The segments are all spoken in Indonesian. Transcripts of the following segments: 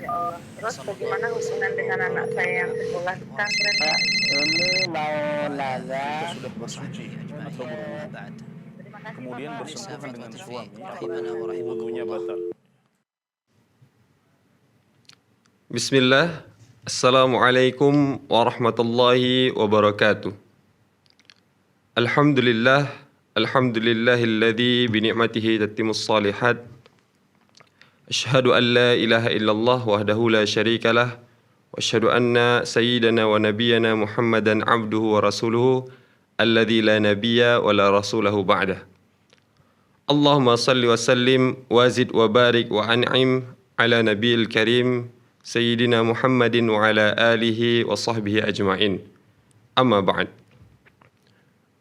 Masya Allah. Terus bagaimana hubungan dengan anak saya yang sekolah di pesantren, Pak? Ini mau nanya, sudah bersuci atau berwudu, Terima kasih, kemudian Bapak. bersentuhan dengan suami, rahimana wa wudunya batal. Bismillah. Assalamualaikum warahmatullahi wabarakatuh. Alhamdulillah. Alhamdulillahilladzi bini'matihi tatimmus salihat. Asyhadu an la ilaha illallah wahdahu la syarikalah. Wa asyhadu anna sayyidana wa nabiyyana Muhammadan abduhu wa rasuluhu alladzi la nabiyya wa la rasulahu ba'dah. Allahumma salli wa sallim wa zid wa barik wa an'im ala nabiyil karim Sayyidina Muhammadin wa ala alihi wa sahbihi ajma'in. Amma ba'd.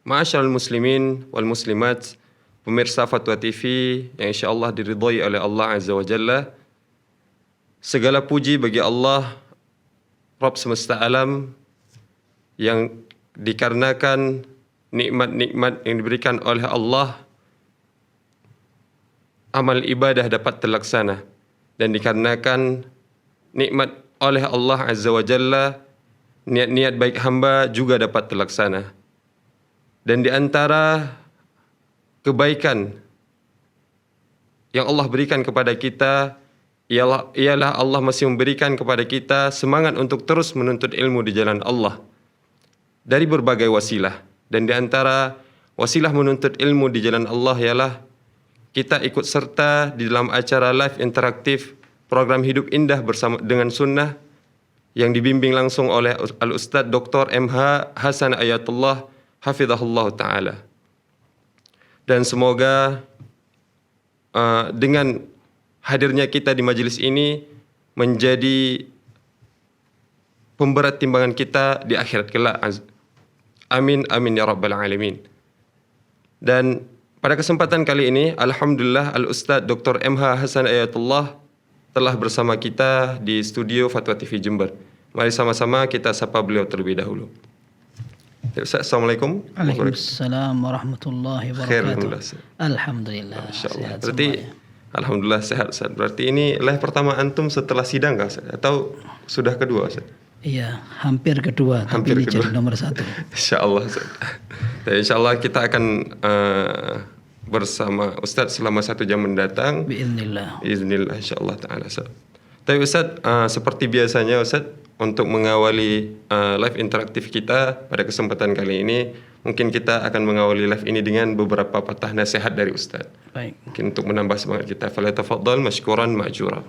Ma'asyiral muslimin wal muslimat, pemirsa Fatwa TV yang insyaallah diridhai oleh Allah Azza wa Jalla. Segala puji bagi Allah, Rabb semesta alam, yang dikarenakan nikmat-nikmat yang diberikan oleh Allah, amal ibadah dapat terlaksana, dan dikarenakan nikmat oleh Allah Azza wa Jalla, niat-niat baik hamba juga dapat terlaksana. Dan di antara kebaikan yang Allah berikan kepada kita ialah Allah masih memberikan kepada kita semangat untuk terus menuntut ilmu di jalan Allah dari berbagai wasilah. Dan di antara wasilah menuntut ilmu di jalan Allah ialah kita ikut serta di dalam acara live interaktif program Hidup Indah bersama dengan Sunnah yang dibimbing langsung oleh Al-Ustadz Dr. MH Hasan Ayatullah Hafizahullah Ta'ala. Dan semoga dengan hadirnya kita di majelis ini menjadi pemberat timbangan kita di akhirat kelak. Amin, amin ya rabbal alamin. Dan pada kesempatan kali ini, alhamdulillah Al-Ustadz Dr. MH Hasan Ayatullah telah bersama kita di studio Fatwa TV Jember. Mari sama-sama kita sapa beliau terlebih dahulu. Ustaz, assalamualaikum. Waalaikumsalam warahmatullahi wabarakatuh. Alhamdulillah. Sehat. Berarti alhamdulillah sehat, Ustaz. Berarti ini live pertama antum setelah sidang kah, Ustaz? Atau sudah kedua, Ustaz? Iya, hampir kedua, tapi ini jadi nomor 1. Insyaallah, Ustaz. Dan insyaallah kita akan bersama Ustaz selama 1 jam mendatang. Biiznillah. Biiznillah insyaallah taala, Ustaz. Tapi Ustaz, seperti biasanya Ustaz, untuk mengawali live interaktif kita pada kesempatan kali ini, mungkin kita akan mengawali live ini dengan beberapa patah nasihat dari Ustaz. Baik. Mungkin untuk menambah semangat kita. Falyatafaddal mashkuran ma'jura.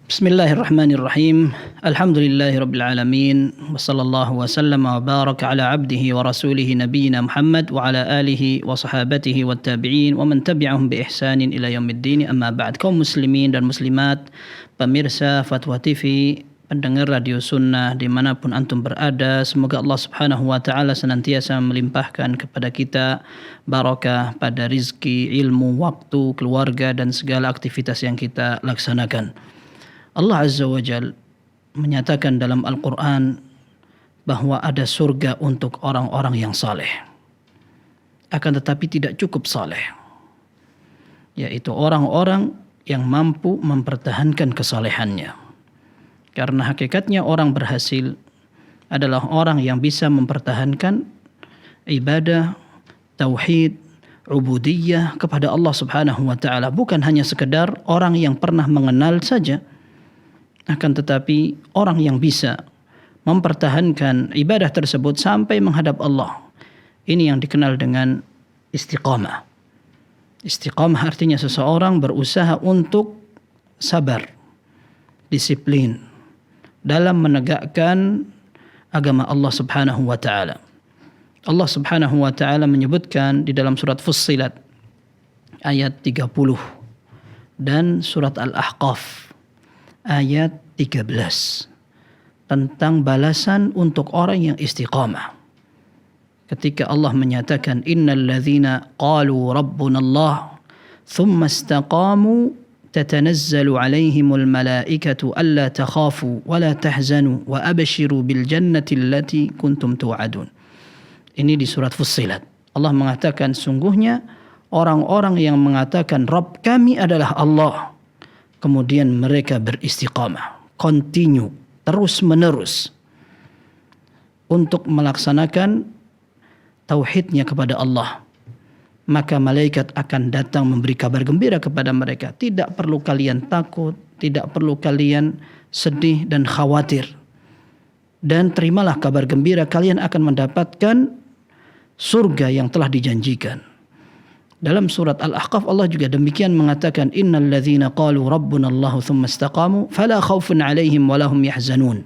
Bismillahirrahmanirrahim. Alhamdulillahirabbil alamin. Wa sallallahu wa sallama wa baraka ala abdihi wa rasulihi nabiyyina Muhammad wa ala alihi wa sahabatihi wat tabi'in wa man tabi'ahum bi ihsanin ila yaumiddin. Amma ba'd. Kaum muslimin dan muslimat, pemirsa Fatwa TV, pendengar Radio Sunnah dimanapun antum berada, semoga Allah Subhanahu wa ta'ala senantiasa melimpahkan kepada kita barakah pada rizki, ilmu, waktu, keluarga dan segala aktivitas yang kita laksanakan. Allah Azza wa Jal menyatakan dalam Al-Quran bahwa ada surga untuk orang-orang yang saleh. Akan tetapi tidak cukup saleh, yaitu orang-orang yang mampu mempertahankan kesalehannya. Karena hakikatnya orang berhasil adalah orang yang bisa mempertahankan ibadah, tauhid, ubudiyah kepada Allah Subhanahu wa ta'ala. Bukan hanya sekedar orang yang pernah mengenal saja, akan tetapi orang yang bisa mempertahankan ibadah tersebut sampai menghadap Allah. Ini yang dikenal dengan istiqamah. Istiqamah artinya seseorang berusaha untuk sabar, disiplin dalam menegakkan agama Allah Subhanahu wa ta'ala. Allah Subhanahu wa ta'ala menyebutkan di dalam surat Fussilat ayat 30 dan surat Al-Ahqaf ayat 13 tentang balasan untuk orang yang istiqamah. Ketika Allah menyatakan innal ladzina qalu rabbunallah thumma istaqamu tatanazzalu alaihimul malaikatu alla takhafu wa la tahzanu wa abshiru bil jannati allati kuntum tu'adun. Ini di surat Fussilat. Allah mengatakan sungguhnya orang-orang yang mengatakan Rabb kami adalah Allah, kemudian mereka beristiqamah, continue, terus menerus untuk melaksanakan tauhidnya kepada Allah, maka malaikat akan datang memberi kabar gembira kepada mereka. Tidak perlu kalian takut, tidak perlu kalian sedih dan khawatir. Dan terimalah kabar gembira, kalian akan mendapatkan surga yang telah dijanjikan. Dalam surat Al-Ahqaf Allah juga demikian mengatakan, innal ladzina qalu rabbuna Allahu tsumma istaqamu fala khaufun 'alaihim wa lahum yahzanun.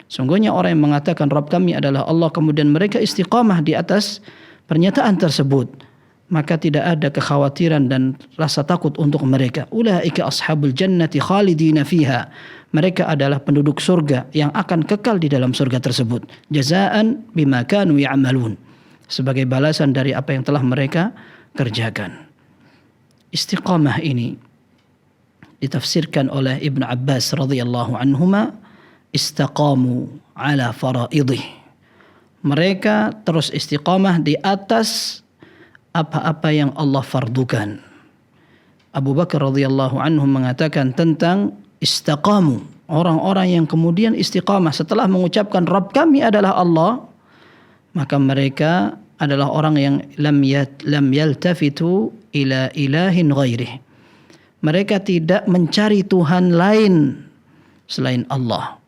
Sungguhnya orang yang mengatakan Rabb kami adalah Allah, kemudian mereka istiqamah di atas pernyataan tersebut, maka tidak ada kekhawatiran dan rasa takut untuk mereka. Ulaika ashabul jannati khalidina fiha. Mereka adalah penduduk surga yang akan kekal di dalam surga tersebut. Jazaan bima kanu ya'malun. Sebagai balasan dari apa yang telah mereka kerjakan. Istiqamah ini ditafsirkan oleh Ibnu Abbas radhiyallahu anhuma, istaqamu ala faraidih. Mereka terus istiqamah di atas apa-apa yang Allah fardukan. Abu Bakar radhiyallahu anhu mengatakan tentang istaqamu, orang-orang yang kemudian istiqamah setelah mengucapkan Rabb kami adalah Allah, maka mereka adalah orang yang lam yaltafitu ila ilahin ghairih. Mereka tidak mencari Tuhan lain selain Allah.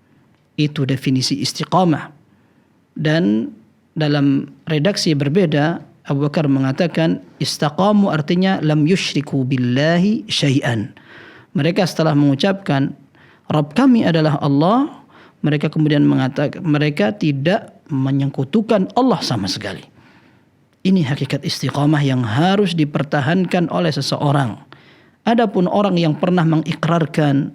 Itu definisi istiqamah. Dan dalam redaksi berbeda, Abu Bakar mengatakan istaqamu artinya lam yusyriku billahi syai'an. Mereka setelah mengucapkan Rabb kami adalah Allah, mereka kemudian mengatakan mereka tidak menyekutukan Allah sama sekali. Ini hakikat istiqamah yang harus dipertahankan oleh seseorang. Adapun orang yang pernah mengikrarkan,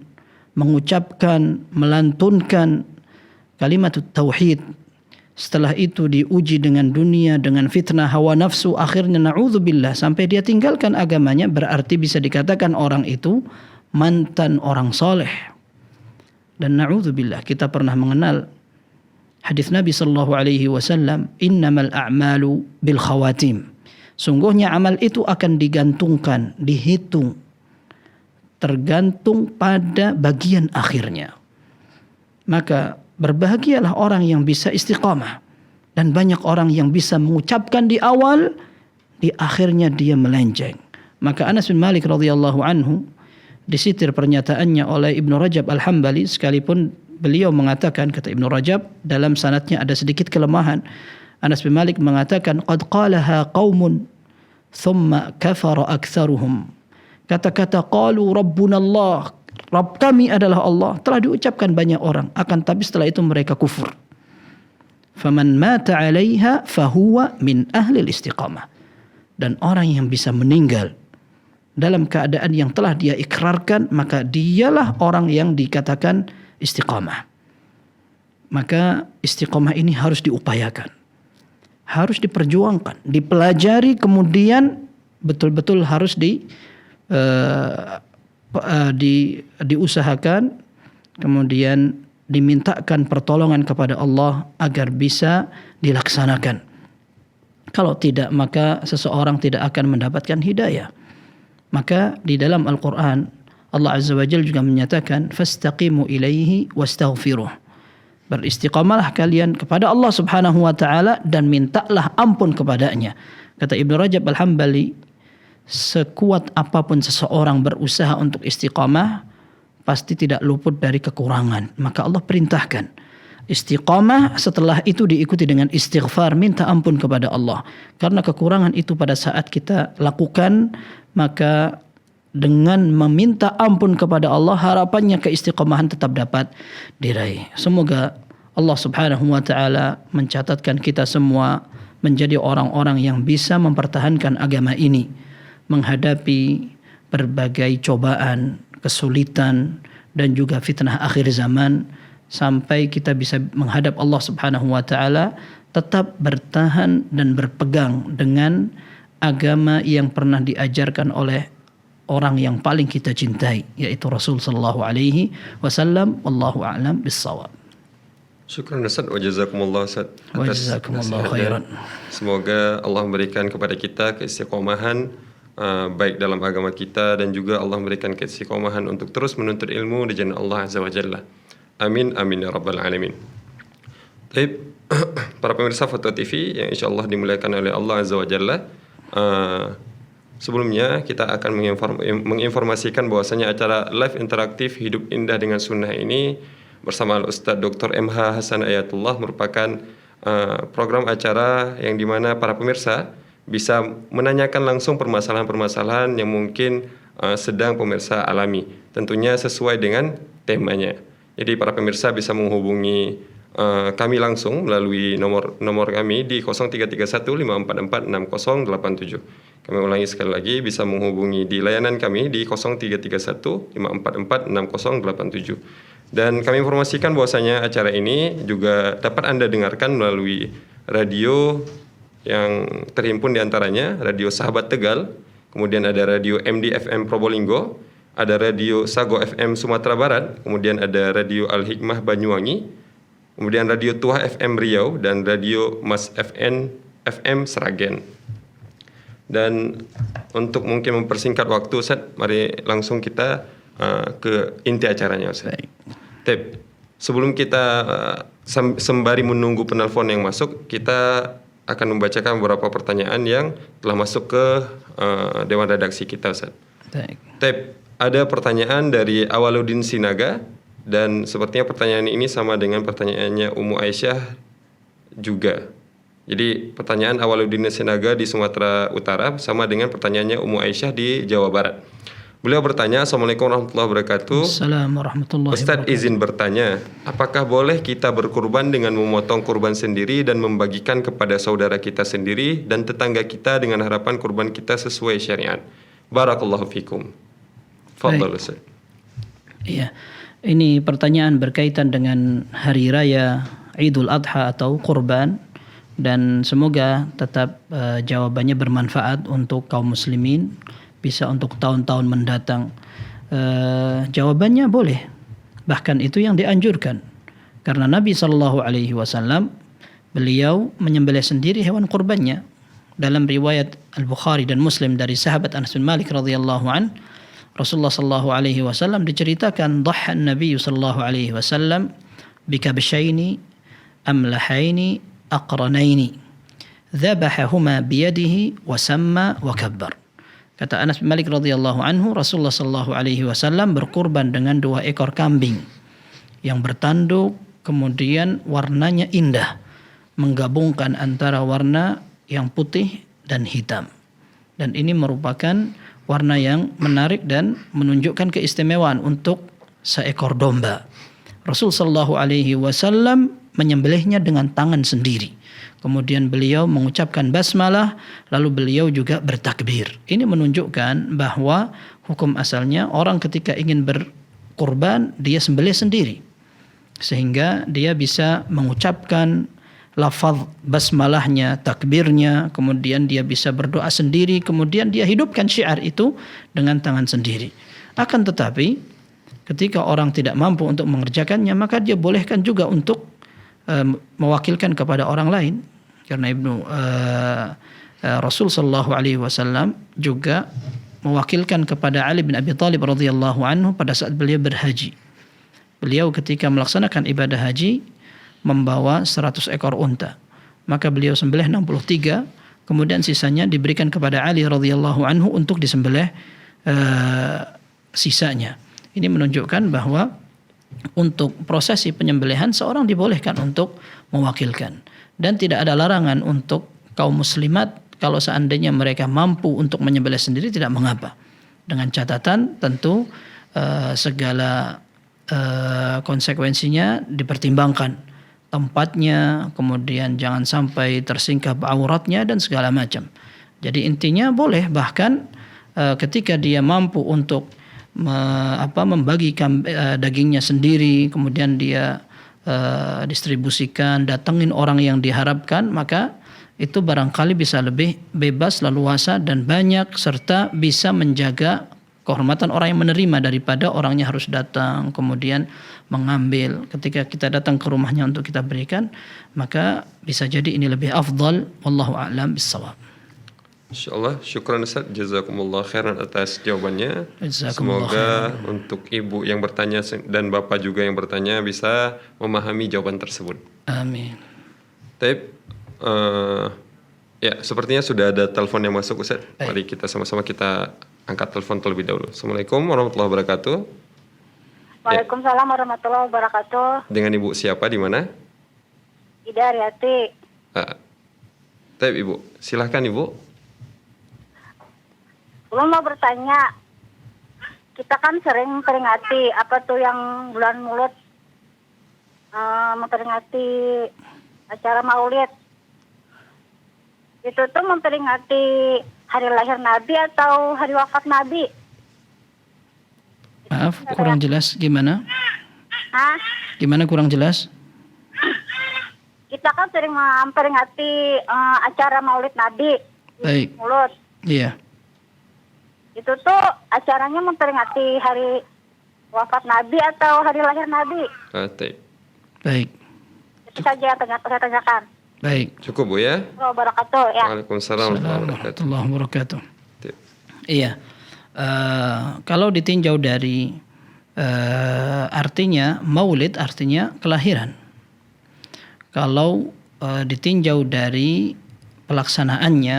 mengucapkan, melantunkan kalimat tauhid, setelah itu diuji dengan dunia, dengan fitnah hawa nafsu, akhirnya na'udzubillah sampai dia tinggalkan agamanya, berarti bisa dikatakan orang itu mantan orang soleh. Dan na'udzubillah, kita pernah mengenal hadis Nabi sallallahu alaihi wasallam, innamal a'malu bil khawatim. Sungguhnya amal itu akan digantungkan, dihitung, tergantung pada bagian akhirnya. Maka berbahagialah orang yang bisa istiqamah, dan banyak orang yang bisa mengucapkan di awal, di akhirnya dia melenceng. Maka Anas bin Malik radhiyallahu anhu disitir pernyataannya oleh Ibnu Rajab Al-Hambali, sekalipun beliau mengatakan, kata Ibnu Rajab, dalam sanadnya ada sedikit kelemahan. Anas bin Malik mengatakan, qad qalaha qaumun thumma kafara aktsaruhum. Kata-kata qalu rabbuna Allah, Rabb kami adalah Allah, telah diucapkan banyak orang, akan tapi setelah itu mereka kufur. Faman mata 'alaiha fahuwa min ahli istiqamah. Dan orang yang bisa meninggal dalam keadaan yang telah dia ikrarkan, maka dialah orang yang dikatakan istiqamah. Maka istiqamah ini harus diupayakan, harus diperjuangkan, dipelajari, kemudian betul-betul harus diusahakan, kemudian dimintakan pertolongan kepada Allah agar bisa dilaksanakan. Kalau tidak, maka seseorang tidak akan mendapatkan hidayah. Maka di dalam Al-Quran Allah Azza wa Jalla juga menyatakan fastaqimu ilaihi wastaghfiruh. Beristiqamalah kalian kepada Allah Subhanahu wa taala dan mintalah ampun kepadanya. Kata Ibnu Rajab Al-Hambali, sekuat apapun seseorang berusaha untuk istiqamah, pasti tidak luput dari kekurangan. Maka Allah perintahkan istiqamah, setelah itu diikuti dengan istighfar, minta ampun kepada Allah. Karena kekurangan itu pada saat kita lakukan, maka dengan meminta ampun kepada Allah, harapannya keistiqomahan tetap dapat diraih. Semoga Allah Subhanahu wa taala mencatatkan kita semua menjadi orang-orang yang bisa mempertahankan agama ini, menghadapi berbagai cobaan, kesulitan, dan juga fitnah akhir zaman, sampai kita bisa menghadap Allah Subhanahu wa taala tetap bertahan dan berpegang dengan agama yang pernah diajarkan oleh orang yang paling kita cintai, yaitu Rasul sallallahu alaihi wasallam. Wallahu a'lam bissawab. Syukran Ustaz wa jazakumullah Ustaz atas Jazakumullah nasihatnya. khairan. Semoga Allah memberikan kepada kita keistiqomahan baik dalam agama kita dan juga Allah memberikan keistiqomahan untuk terus menuntut ilmu di jalan Allah Azza wa Jalla. Amin amin ya rabbal alamin. Baik, para pemirsa Fatwa TV yang insyaallah dimuliakan oleh Allah Azza wa Jalla. Sebelumnya kita akan menginformasikan bahwasanya acara live interaktif Hidup Indah dengan Sunnah ini bersama Al-Ustadz Dr. MH Hasan Ayatullah merupakan program acara yang dimana para pemirsa bisa menanyakan langsung permasalahan-permasalahan yang mungkin sedang pemirsa alami, tentunya sesuai dengan temanya. Jadi para pemirsa bisa menghubungi kami langsung melalui nomor kami di 0331544687. Kami ulangi sekali lagi, bisa menghubungi di layanan kami di 0331544687. Dan kami informasikan bahwasanya acara ini juga dapat Anda dengarkan melalui radio yang terhimpun diantaranya Radio Sahabat Tegal, kemudian ada Radio MD FM Probolinggo, ada Radio Sago FM Sumatera Barat, kemudian ada Radio Al Hikmah Banyuwangi, kemudian Radio Tuah FM Riau, dan Radio Mas FM Seragen. Dan untuk mungkin mempersingkat waktu, Ustaz, mari langsung kita ke inti acaranya, Ustaz. Baik. Sebelum kita sembari menunggu penelpon yang masuk, kita akan membacakan beberapa pertanyaan yang telah masuk ke Dewan Redaksi kita, Ustaz. Baik. Ada pertanyaan dari Awaludin Sinaga, dan sepertinya pertanyaan ini sama dengan pertanyaannya Ummu Aisyah juga. Jadi pertanyaan Awaludin Sinaga di Sumatera Utara sama dengan pertanyaannya Ummu Aisyah di Jawa Barat. Beliau bertanya, Assalamualaikum warahmatullahi wabarakatuh. Assalamualaikum warahmatullahi Ustadz wabarakatuh. izin bertanya, apakah boleh kita berkurban dengan memotong kurban sendiri dan membagikan kepada saudara kita sendiri dan tetangga kita dengan harapan kurban kita sesuai syariat? Barakallahu fikum. Fadhal Ustaz. Iya. Ini pertanyaan berkaitan dengan hari raya Idul Adha atau kurban, dan semoga tetap jawabannya bermanfaat untuk kaum muslimin, bisa untuk tahun-tahun mendatang. Jawabannya boleh, bahkan itu yang dianjurkan, karena Nabi SAW beliau menyembelih sendiri hewan kurbannya. Dalam riwayat Al-Bukhari dan Muslim dari sahabat Anas bin Malik radhiyallahu an, Rasulullah SAW diceritakan, dhahha Nabi SAW bikabshaini amlahaini aqranaini dhabahahuma biyadihi wa samma wa kabbar. Kata Anas bin Malik radhiyallahu anhu, Rasulullah sallallahu alaihi wasallam berkurban dengan 2 ekor kambing yang bertanduk, kemudian warnanya indah, menggabungkan antara warna yang putih dan hitam. Dan ini merupakan warna yang menarik dan menunjukkan keistimewaan untuk seekor domba. Rasul sallallahu alaihi wasallam menyembelihnya dengan tangan sendiri. Kemudian beliau mengucapkan basmalah, lalu beliau juga bertakbir. Ini menunjukkan bahwa hukum asalnya orang ketika ingin berkurban, dia sembelih sendiri. Sehingga dia bisa mengucapkan lafaz basmalahnya, takbirnya, kemudian dia bisa berdoa sendiri, kemudian dia hidupkan syiar itu dengan tangan sendiri. Akan tetapi, ketika orang tidak mampu untuk mengerjakannya, maka dia bolehkan juga untuk mewakilkan kepada orang lain, karena Rasul sallallahu alaihi wasallam juga mewakilkan kepada Ali bin Abi Thalib radhiyallahu anhu pada saat beliau berhaji. Beliau ketika melaksanakan ibadah haji membawa 100 ekor unta, maka beliau sembelih 63, kemudian sisanya diberikan kepada Ali radhiyallahu anhu untuk disembelih sisanya. Ini menunjukkan bahwa untuk prosesi penyembelihan seorang dibolehkan untuk mewakilkan, dan tidak ada larangan untuk kaum muslimat kalau seandainya mereka mampu untuk menyembelih sendiri, tidak mengapa, dengan catatan tentu segala konsekuensinya dipertimbangkan, tempatnya, kemudian jangan sampai tersingkap auratnya dan segala macam. Jadi intinya boleh, bahkan ketika dia mampu untuk membagi dagingnya sendiri, kemudian dia distribusikan, datengin orang yang diharapkan, maka itu barangkali bisa lebih bebas, leluasa dan banyak, serta bisa menjaga kehormatan orang yang menerima daripada orangnya harus datang kemudian mengambil. Ketika kita datang ke rumahnya untuk kita berikan, maka bisa jadi ini lebih afdal. Wallahu a'lam bissawab. Insyaallah, syukran Ustaz, jazakumullah khairan atas jawabannya. Jazakumullah Semoga untuk ibu yang bertanya dan bapak juga yang bertanya bisa memahami jawaban tersebut. Amin. Taib, ya sepertinya sudah ada telepon yang masuk Ustaz. Mari kita sama-sama kita angkat telepon terlebih dahulu. Assalamualaikum warahmatullahi wabarakatuh. Waalaikumsalam warahmatullahi wabarakatuh. Dengan ibu siapa di mana? Ida Riyati. Taib ibu, silahkan ibu. Belum mau bertanya. Kita kan sering memperingati apa tuh yang bulan Maulid, memperingati acara Maulid. Itu tuh memperingati hari lahir Nabi atau hari wafat Nabi? Maaf, kurang jelas. Gimana? Hah? Gimana kurang jelas? Kita kan sering memperingati acara Maulid Nabi. Baik. Maulid. Iya. Itu tuh acaranya memperingati hari wafat Nabi atau hari lahir Nabi? Taib. Baik. Itu saja yang saya tanyakan. Baik. Cukup Bu ya? Wabarakatuh ya. Waalaikumsalam warahmatullahi wabarakatuh. Warahmatullahi wabarakatuh. Taib. Iya. Kalau ditinjau dari artinya maulid artinya kelahiran. Kalau ditinjau dari pelaksanaannya,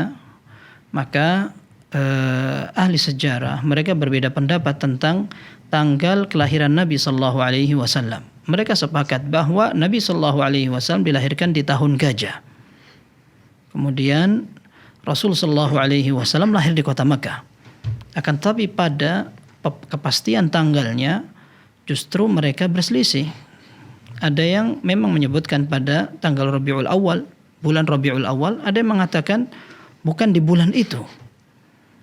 maka ahli sejarah mereka berbeda pendapat tentang tanggal kelahiran Nabi Sallallahu Alaihi Wasallam. Mereka sepakat bahwa Nabi Sallallahu Alaihi Wasallam dilahirkan di tahun gajah. Kemudian Rasul Sallallahu Alaihi Wasallam lahir di kota Makkah. Akan tetapi pada kepastian tanggalnya justru mereka berselisih. Ada yang memang menyebutkan pada tanggal Rabiul Awal, bulan Rabiul Awal. Ada yang mengatakan bukan di bulan itu.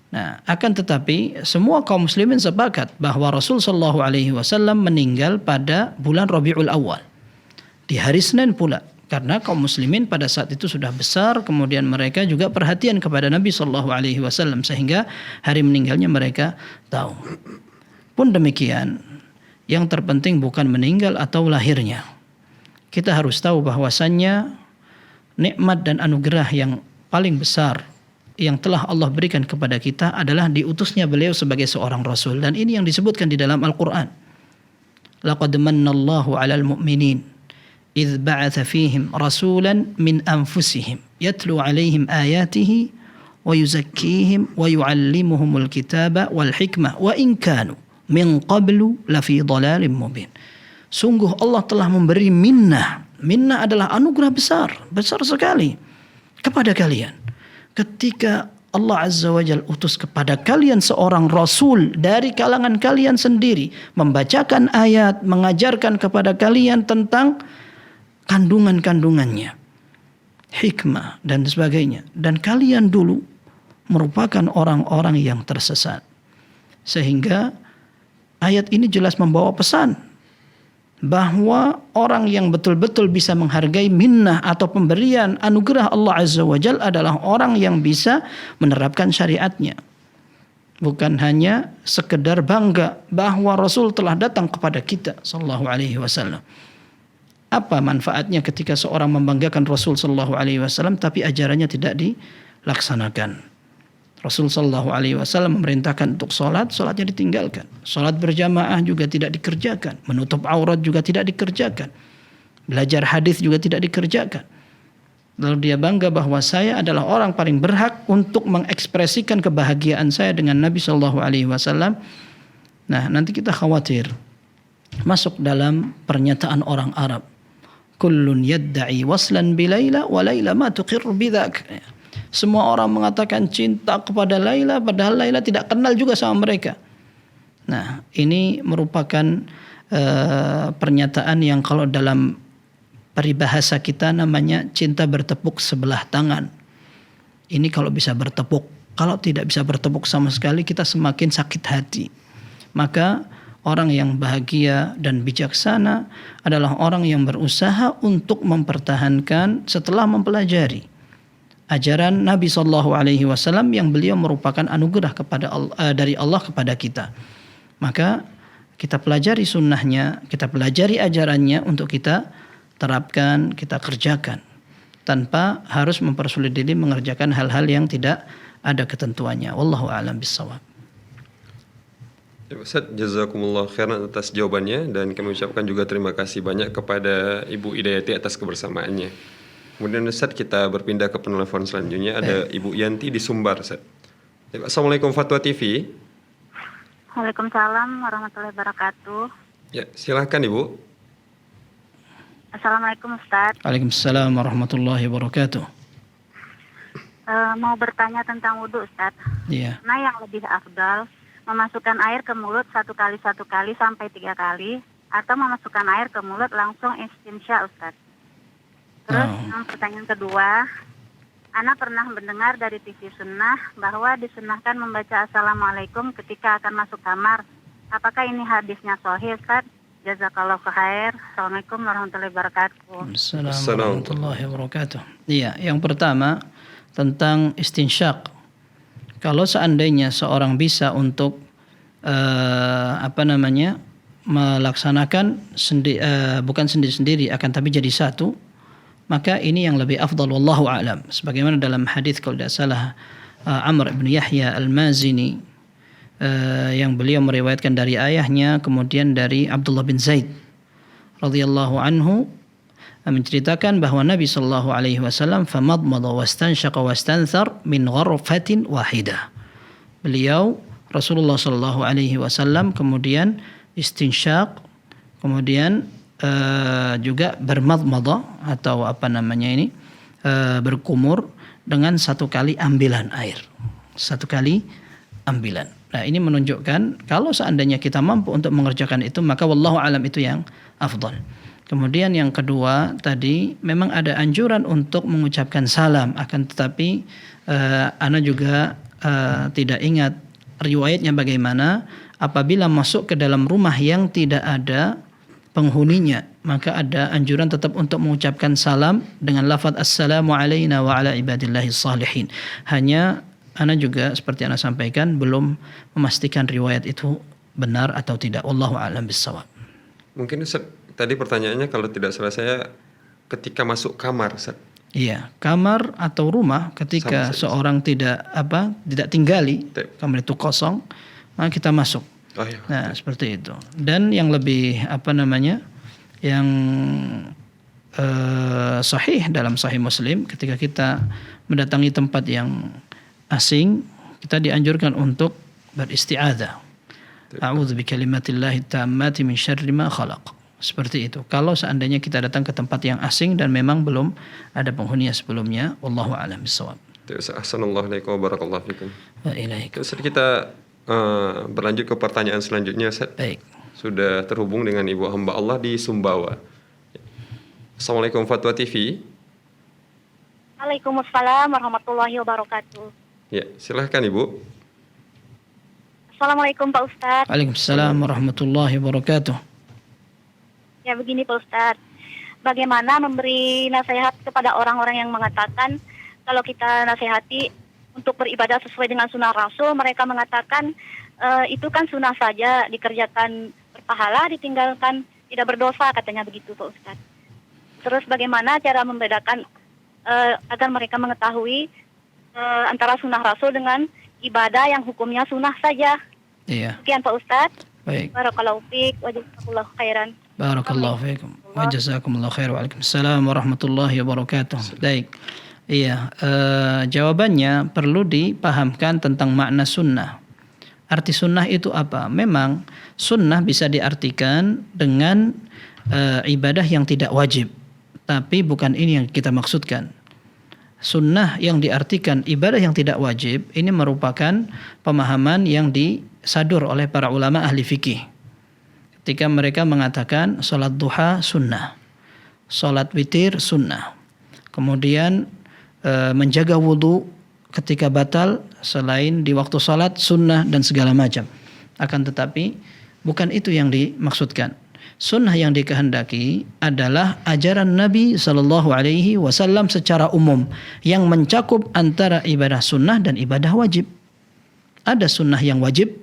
Nah, akan tetapi semua kaum muslimin sepakat bahwa Rasul sallallahu alaihi wasallam meninggal pada bulan Rabiul Awal. Di hari Senin pula. Karena kaum muslimin pada saat itu sudah besar, kemudian mereka juga perhatian kepada Nabi sallallahu alaihi wasallam sehingga hari meninggalnya mereka tahu. Pun demikian, yang terpenting bukan meninggal atau lahirnya. Kita harus tahu bahwasannya nikmat dan anugerah yang paling besar yang telah Allah berikan kepada kita adalah diutusnya beliau sebagai seorang rasul, dan ini yang disebutkan di dalam Al-Qur'an. Laqad mannallahu 'alal mu'minin idz ba'atsa fihim rasulan min anfusihim yatlu 'alaihim ayatihi wa yuzakkihim wa yu'allimuhumul kitaba wal hikmah wa in kanu min qablu lafi dhalalin mubin. Sungguh Allah telah memberi minnah. Minnah adalah anugerah besar sekali kepada kalian. Ketika Allah Azza wa Jalla utus kepada kalian seorang rasul dari kalangan kalian sendiri, membacakan ayat, mengajarkan kepada kalian tentang kandungan-kandungannya, hikmah dan sebagainya. Dan kalian dulu merupakan orang-orang yang tersesat. Sehingga ayat ini jelas membawa pesan bahwa orang yang betul-betul bisa menghargai minnah atau pemberian anugerah Allah Azza wa Jalla adalah orang yang bisa menerapkan syariatnya. Bukan hanya sekedar bangga bahwa Rasul telah datang kepada kita sallallahu alaihi wasallam. Apa manfaatnya ketika seorang membanggakan Rasul sallallahu alaihi wasallam tapi ajarannya tidak dilaksanakan? Rasul sallallahu alaihi wasallam memerintahkan untuk salatnya ditinggalkan. Salat berjamaah juga tidak dikerjakan. Menutup aurat juga tidak dikerjakan. Belajar hadis juga tidak dikerjakan. Lalu dia bangga bahwa saya adalah orang paling berhak untuk mengekspresikan kebahagiaan saya dengan Nabi sallallahu alaihi wasallam. Nah, nanti kita khawatir masuk dalam pernyataan orang Arab. Kullun yadda'i waslan bi Laila wa Laila ma tuqirru bidzak. Semua orang mengatakan cinta kepada Laila, padahal Laila tidak kenal juga sama mereka. Nah, ini merupakan pernyataan yang kalau dalam peribahasa kita namanya cinta bertepuk sebelah tangan. Ini kalau bisa bertepuk. Kalau tidak bisa bertepuk sama sekali, kita semakin sakit hati. Maka orang yang bahagia dan bijaksana adalah orang yang berusaha untuk mempertahankan setelah mempelajari ajaran Nabi Sallallahu Alaihi Wasallam yang beliau merupakan anugerah dari Allah kepada kita. Maka kita pelajari sunnahnya, kita pelajari ajarannya untuk kita terapkan, kita kerjakan tanpa harus mempersulit diri mengerjakan hal-hal yang tidak ada ketentuannya. Wallahu a'lam bissawab. Ya, Ustaz, jazakumullah khairan atas jawabannya, dan kami ucapkan juga terima kasih banyak kepada Ibu Hidayati atas kebersamaannya. Kemudian Ustaz, kita berpindah ke penelpon selanjutnya. Ada Ibu Yanti di Sumbar, Ustaz. Ya, Assalamualaikum Fatwa TV. Waalaikumsalam warahmatullahi wabarakatuh. Ya, silahkan Ibu. Assalamualaikum Ustaz. Waalaikumsalam warahmatullahi wabarakatuh. Mau bertanya tentang wudhu Ustaz. Iya. Nah, yang lebih afdal memasukkan air ke mulut satu kali sampai 3 kali, atau memasukkan air ke mulut langsung istinsya Ustaz. Terus yang pertanyaan kedua, Ana pernah mendengar dari TV Sunnah bahwa disunahkan membaca Assalamualaikum ketika akan masuk kamar. Apakah ini hadisnya sahih Ustaz? Jazakallahu khair. Assalamualaikum warahmatullahi wabarakatuh. Assalamualaikum warahmatullahi wabarakatuh. Iya, yang pertama tentang istinsyak. Kalau seandainya seorang bisa untuk melaksanakan bukan sendiri-sendiri akan tapi jadi satu, maka ini yang lebih afdal wallahu a'lam. Sebagaimana dalam hadis kalau tidak salah Amr bin Yahya Al-Mazini yang beliau meriwayatkan dari ayahnya, kemudian dari Abdullah bin Zaid radhiyallahu anhu menceritakan bahwa Nabi sallallahu alaihi wasallam famadmada wastanshaqa wastanthar min gharfatin wahidah. Beliau Rasulullah sallallahu alaihi wasallam kemudian istinsyak, kemudian juga bermadmada atau berkumur dengan satu kali ambilan air. Satu kali ambilan. Nah, ini menunjukkan kalau seandainya kita mampu untuk mengerjakan itu, maka wallahu alam itu yang afdal. Kemudian yang kedua tadi memang ada anjuran untuk mengucapkan salam, akan tetapi ana juga tidak ingat riwayatnya bagaimana. Apabila masuk ke dalam rumah yang tidak ada penghuninya, maka ada anjuran tetap untuk mengucapkan salam dengan lafaz assalamu alaina wa ala ibadillahi salihin. Hanya ana juga seperti ana sampaikan belum memastikan riwayat itu benar atau tidak. Wallahu a'lam bissawab. Mungkin Ustaz, tadi pertanyaannya kalau tidak salah saya ketika masuk kamar, Ustaz. Iya, kamar atau rumah ketika seorang tidak tinggali, kamar itu kosong, maka kita masuk. Oh, iya. Nah, seperti itu. Dan yang lebih yang sahih dalam Sahih Muslim, ketika kita mendatangi tempat yang asing, kita dianjurkan untuk beristi'adzah. A'udzu bikalimatillahi tammati min syarri ma khalaq. Seperti itu. Kalau seandainya kita datang ke tempat yang asing dan memang belum ada penghuninya sebelumnya, wallahu a'lam bissawab. Assalamualaikum warahmatullahi wabarakatuh. Wa ilaikum. Ustaz, kita berlanjut ke pertanyaan selanjutnya, Ustaz. Baik. Sudah terhubung dengan Ibu hamba Allah di Sumbawa. Assalamualaikum Fatwa TV. Waalaikumsalam warahmatullahi wabarakatuh. Ya, silahkan Ibu. Assalamualaikum Pak Ustadz. Waalaikumsalam warahmatullahi wabarakatuh. Ya begini Pak Ustadz, bagaimana memberi nasihat kepada orang-orang yang mengatakan kalau kita nasihati untuk beribadah sesuai dengan sunnah Rasul, mereka mengatakan itu kan sunnah saja, dikerjakan berpahala, ditinggalkan tidak berdosa, katanya begitu Pak Ustadz. Terus bagaimana cara membedakan agar mereka mengetahui antara sunnah Rasul dengan ibadah yang hukumnya sunnah saja? Iya. Sekian Pak Ustadz. Baik. Barakallahu fiik wa jazakumullahu khairan. Barakallahu fiikum wa jazakumullahu khair. Waalaikumsalam warahmatullahi wabarakatuh. Baik. Iya, jawabannya perlu dipahamkan tentang makna sunnah. Arti sunnah itu apa? Memang sunnah bisa diartikan dengan ibadah yang tidak wajib. Tapi bukan ini yang kita maksudkan. Sunnah yang diartikan ibadah yang tidak wajib ini merupakan pemahaman yang disadur oleh para ulama ahli fikih. Ketika mereka mengatakan salat duha sunnah, salat witir sunnah, kemudian menjaga wudu ketika batal selain di waktu salat sunnah dan segala macam. Akan tetapi bukan itu yang dimaksudkan. Sunnah yang dikehendaki adalah ajaran Nabi Sallallahu Alaihi Wasallam secara umum yang mencakup antara ibadah sunnah dan ibadah wajib. Ada sunnah yang wajib,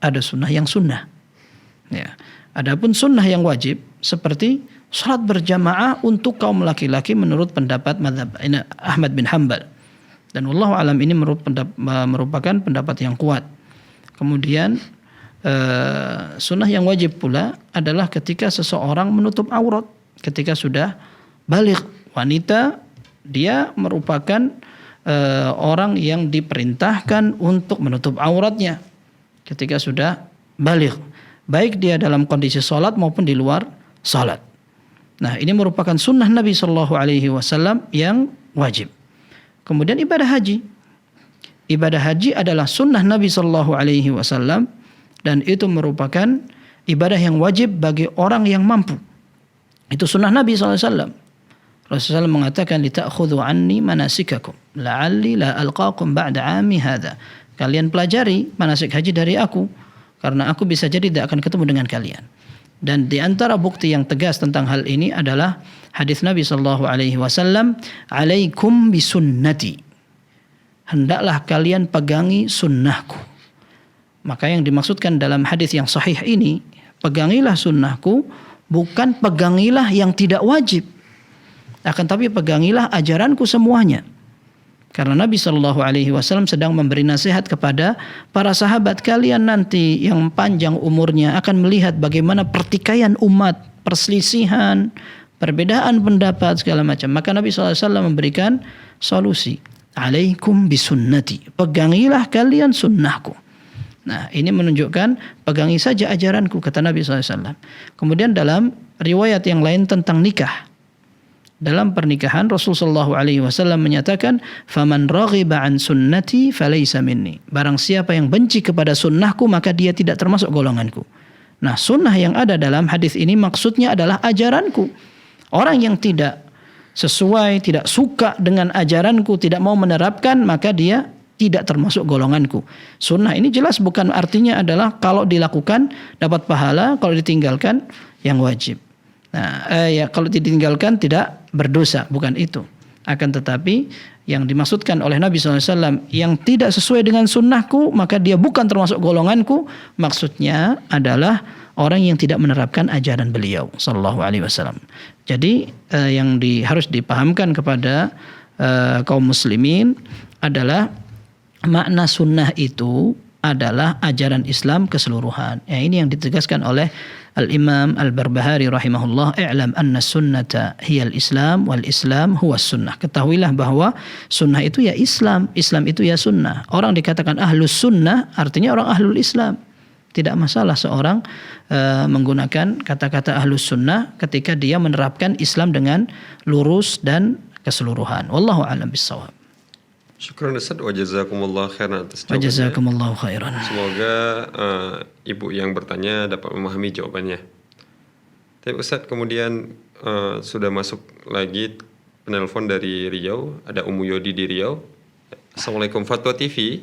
ada sunnah yang sunnah. Ya. Adapun sunnah yang wajib seperti salat berjamaah untuk kaum laki-laki menurut pendapat mazhab Ahmad bin Hanbal. Dan wallahu alam ini merupakan pendapat yang kuat. Kemudian sunnah yang wajib pula adalah ketika seseorang menutup aurat ketika sudah baligh. Wanita dia merupakan orang yang diperintahkan untuk menutup auratnya ketika sudah baligh, baik dia dalam kondisi salat maupun di luar salat. Nah, ini merupakan sunnah Nabi Shallallahu Alaihi Wasallam yang wajib. Kemudian ibadah haji. Ibadah haji adalah sunnah Nabi Shallallahu Alaihi Wasallam dan itu merupakan ibadah yang wajib bagi orang yang mampu. Itu sunnah Nabi Shallallahu Alaihi Wasallam. Rasulullah mengatakan, "Lita'khudhu anni manasikakum, la'alli la alqakum ba'da 'ami hadza." Kalian pelajari manasik haji dari aku, karena aku bisa jadi tidak akan ketemu dengan kalian. Dan di antara bukti yang tegas tentang hal ini adalah hadis Nabi Shallallahu Alaihi Wasallam, "Alaikum bisunnati." Hendaklah kalian pegangi sunnahku. Maka yang dimaksudkan dalam hadis yang sahih ini, pegangilah sunnahku, bukan pegangilah yang tidak wajib, akan tapi pegangilah ajaranku semuanya. Karena Nabi Shallallahu Alaihi Wasallam sedang memberi nasihat kepada para sahabat, kalian nanti yang panjang umurnya akan melihat bagaimana pertikaian umat, perselisihan, perbedaan pendapat segala macam. Maka Nabi Shallallahu Alaihi Wasallam memberikan solusi. Alaikum bisunnati, pegangilah kalian sunnahku. Nah, ini menunjukkan pegangi saja ajaranku, kata Nabi SAW. Kemudian dalam riwayat yang lain tentang nikah, dalam pernikahan Rasulullah SAW menyatakan, "Faman raghiba an sunnati falaysa minni." Barang siapa yang benci kepada sunnahku, maka dia tidak termasuk golonganku. Nah, sunnah yang ada dalam hadis ini maksudnya adalah ajaranku. Orang yang tidak sesuai, tidak suka dengan ajaranku, tidak mau menerapkan, maka dia tidak termasuk golonganku. Sunnah ini jelas bukan artinya adalah kalau dilakukan dapat pahala, kalau ditinggalkan yang wajib. Nah, kalau ditinggalkan tidak berdosa, bukan itu. Akan tetapi yang dimaksudkan oleh Nabi SAW, yang tidak sesuai dengan sunnahku, maka dia bukan termasuk golonganku. Maksudnya adalah orang yang tidak menerapkan ajaran beliau Sallallahu Alaihi Wasallam. Jadi yang harus dipahamkan kepada kaum muslimin adalah makna sunnah itu adalah ajaran Islam keseluruhan. Ya, ini yang ditegaskan oleh Al-Imam Al-Barbahari rahimahullah, "I'lam anna sunnata hiya al-Islam wal Islam huwa sunnah." Ketahuilah bahwa sunnah itu ya Islam, Islam itu ya sunnah. Orang dikatakan ahlus sunnah artinya orang ahlul Islam. Tidak masalah seorang menggunakan kata-kata ahlus sunnah ketika dia menerapkan Islam dengan lurus dan keseluruhan. Wallahu a'lam bishawab. Syukran Ustaz wa jazakumullah khairan atas jawabannya. Wa jazakumullahu khairan. Semoga ibu yang bertanya dapat memahami jawabannya. Tapi Ustaz, kemudian sudah masuk lagi penelpon dari Riau, ada Ummu Yodi di Riau. Assalamualaikum, Fatwa TV.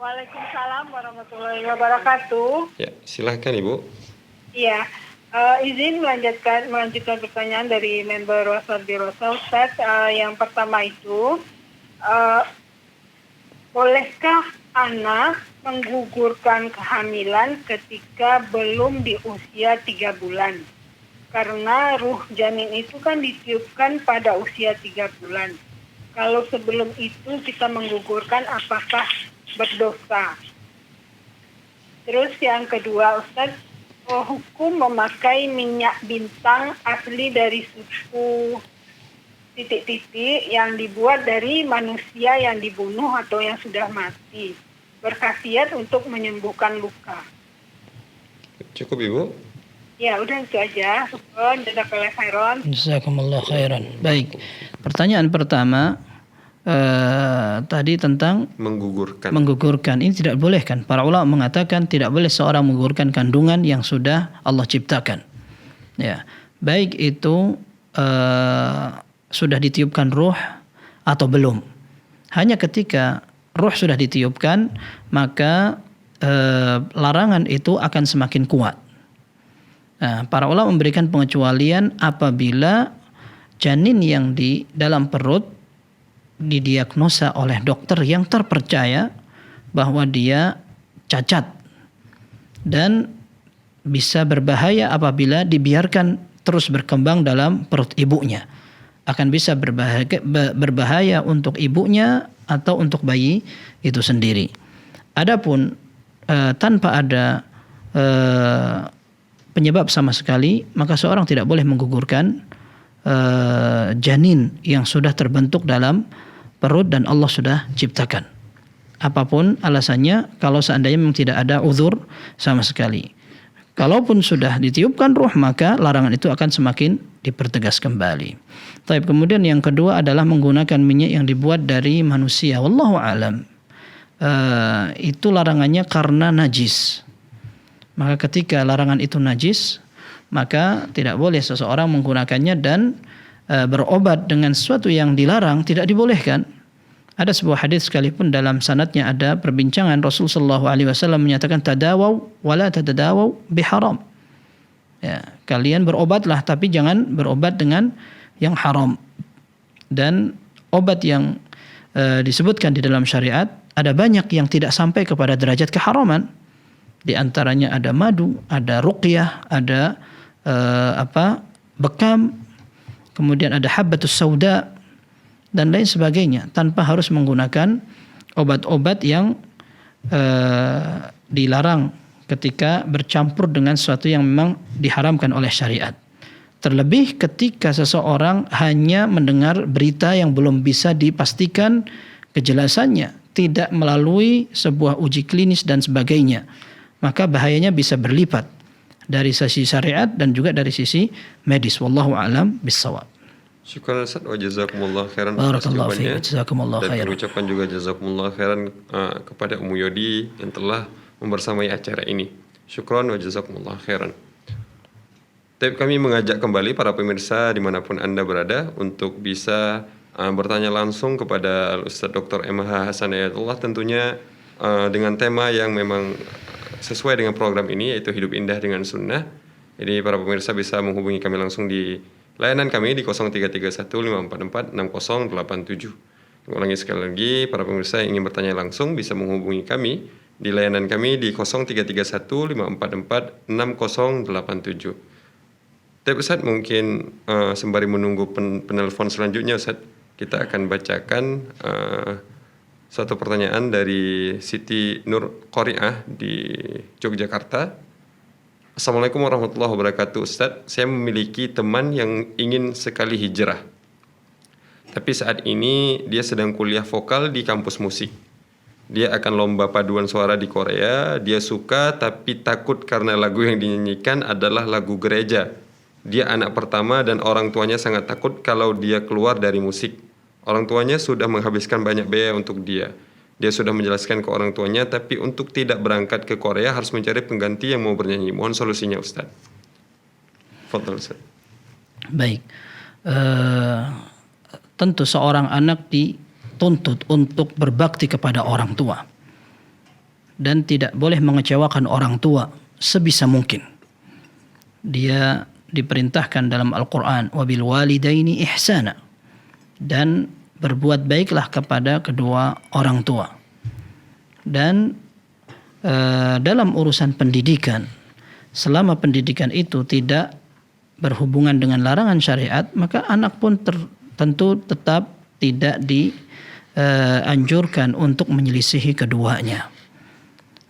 Waalaikumsalam warahmatullahi wabarakatuh. Ya, silahkan Ibu. Iya, izin melanjutkan pertanyaan dari member Wasat Birosa Ustaz. Yang pertama itu, bolehkah anak menggugurkan kehamilan ketika belum di usia 3 bulan? Karena ruh janin itu kan ditiupkan pada usia 3 bulan. Kalau sebelum itu kita menggugurkan, apakah berdosa? Terus yang kedua Ustaz, hukum memakai minyak bintang asli dari suku titik-titik yang dibuat dari manusia yang dibunuh atau yang sudah mati, berkhasiat untuk menyembuhkan luka. Cukup Ibu? Ya, udah itu aja. Jazakallahu khairan. Jazakumullah khairan. Baik. Pertanyaan pertama tadi tentang menggugurkan. Ini tidak boleh kan? Para ulama mengatakan tidak boleh seorang menggugurkan kandungan yang sudah Allah ciptakan. Ya, baik itu sudah ditiupkan ruh atau belum. Hanya ketika ruh sudah ditiupkan, maka larangan itu akan semakin kuat. Nah, para ulama memberikan pengecualian apabila janin yang di dalam perut didiagnosa oleh dokter yang terpercaya bahwa dia cacat dan bisa berbahaya apabila dibiarkan terus berkembang dalam perut ibunya. akan bisa berbahaya untuk ibunya atau untuk bayi itu sendiri. Adapun tanpa ada penyebab sama sekali, maka seorang tidak boleh menggugurkan janin yang sudah terbentuk dalam perut dan Allah sudah ciptakan. Apapun alasannya, kalau seandainya memang tidak ada uzur sama sekali. Kalaupun sudah ditiupkan ruh, maka larangan itu akan semakin dipertegas kembali. Tapi kemudian yang kedua adalah menggunakan minyak yang dibuat dari manusia. Wallahu a'lam. Itu larangannya karena najis. Maka ketika larangan itu najis, maka tidak boleh seseorang menggunakannya dan berobat dengan sesuatu yang dilarang, tidak dibolehkan. Ada sebuah hadis sekalipun dalam sanadnya ada perbincangan, Rasulullah SAW menyatakan tadawaw wala tadadawaw biharam. Ya, kalian berobatlah tapi jangan berobat dengan yang haram. Dan obat yang disebutkan di dalam syariat ada banyak yang tidak sampai kepada derajat keharaman. Di antaranya ada madu, ada ruqyah, ada bekam, kemudian ada habbatus sauda dan lain sebagainya, tanpa harus menggunakan obat-obat yang dilarang ketika bercampur dengan sesuatu yang memang diharamkan oleh syariat. Terlebih ketika seseorang hanya mendengar berita yang belum bisa dipastikan kejelasannya, tidak melalui sebuah uji klinis dan sebagainya, maka bahayanya bisa berlipat dari sisi syariat dan juga dari sisi medis. Wallahu a'lam bissawab. Syukran Ustaz wa jazakumullah khairan atas Barakallahu jawabannya. fiik, jazakumullah Dan khairan. mengucapkan juga jazakumullah khairan kepada Ummu Yodi yang telah membersamai acara ini. Syukran wa jazakumullah khairan. Tapi kami mengajak kembali para pemirsa dimanapun Anda berada untuk bisa bertanya langsung kepada Ustaz Dr. MH Hasan Ayatullah, tentunya dengan tema yang memang sesuai dengan program ini, yaitu Hidup Indah dengan Sunnah. Jadi para pemirsa bisa menghubungi kami langsung di layanan kami di 0331544687. Ulangi sekali lagi, para pemirsa yang ingin bertanya langsung bisa menghubungi kami di layanan kami di 0331544687. Tapi Ustaz, mungkin sembari menunggu penelpon selanjutnya Ustaz, kita akan bacakan satu pertanyaan dari Siti Nur Qori'ah di Yogyakarta. Assalamualaikum warahmatullahi wabarakatuh. Ustaz, saya memiliki teman yang ingin sekali hijrah. Tapi saat ini dia sedang kuliah vokal di kampus musik. Dia akan lomba paduan suara di Korea. Dia suka tapi takut karena lagu yang dinyanyikan adalah lagu gereja. Dia anak pertama dan orang tuanya sangat takut kalau dia keluar dari musik. Orang tuanya sudah menghabiskan banyak biaya untuk dia. Dia sudah menjelaskan ke orang tuanya, tapi untuk tidak berangkat ke Korea harus mencari pengganti yang mau bernyanyi. Mohon solusinya Ustaz. Fadhal Ustaz. Baik. Tentu seorang anak dituntut untuk berbakti kepada orang tua. Dan tidak boleh mengecewakan orang tua sebisa mungkin. Dia diperintahkan dalam Al-Quran, wabil walidaini ihsana, dan berbuat baiklah kepada kedua orang tua. Dan dalam urusan pendidikan, selama pendidikan itu tidak berhubungan dengan larangan syariat, maka anak pun tentu tetap tidak dianjurkan untuk menyelisihi keduanya.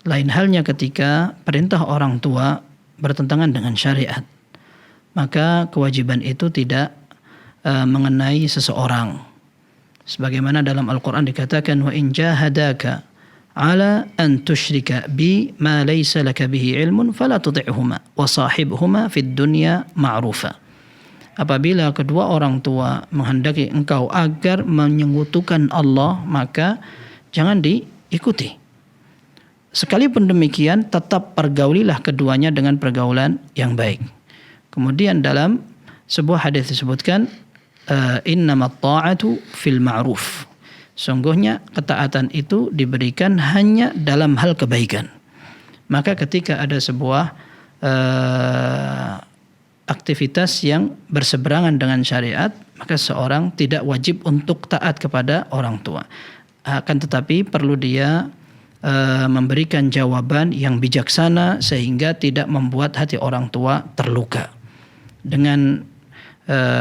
Lain halnya ketika perintah orang tua bertentangan dengan syariat, maka kewajiban itu tidak mengenai seseorang. Sebagaimana dalam Al-Quran dikatakan, wa in jahadaka ala an tusyrika bi ma laysa laka bihi ilmun fala tuti'huma wa sahibhuma fid dunya ma'rufa. Apabila kedua orang tua menghendaki engkau agar menyekutukan Allah, maka jangan diikuti. Sekalipun demikian, tetap pergaulilah keduanya dengan pergaulan yang baik. Kemudian dalam sebuah hadis disebutkan, innamat ta'atu fil ma'ruf. Sungguhnya ketaatan itu diberikan hanya dalam hal kebaikan. Maka ketika ada sebuah aktivitas yang berseberangan dengan syariat, maka seorang tidak wajib untuk taat kepada orang tua. Akan tetapi perlu dia memberikan jawaban yang bijaksana sehingga tidak membuat hati orang tua terluka. Dengan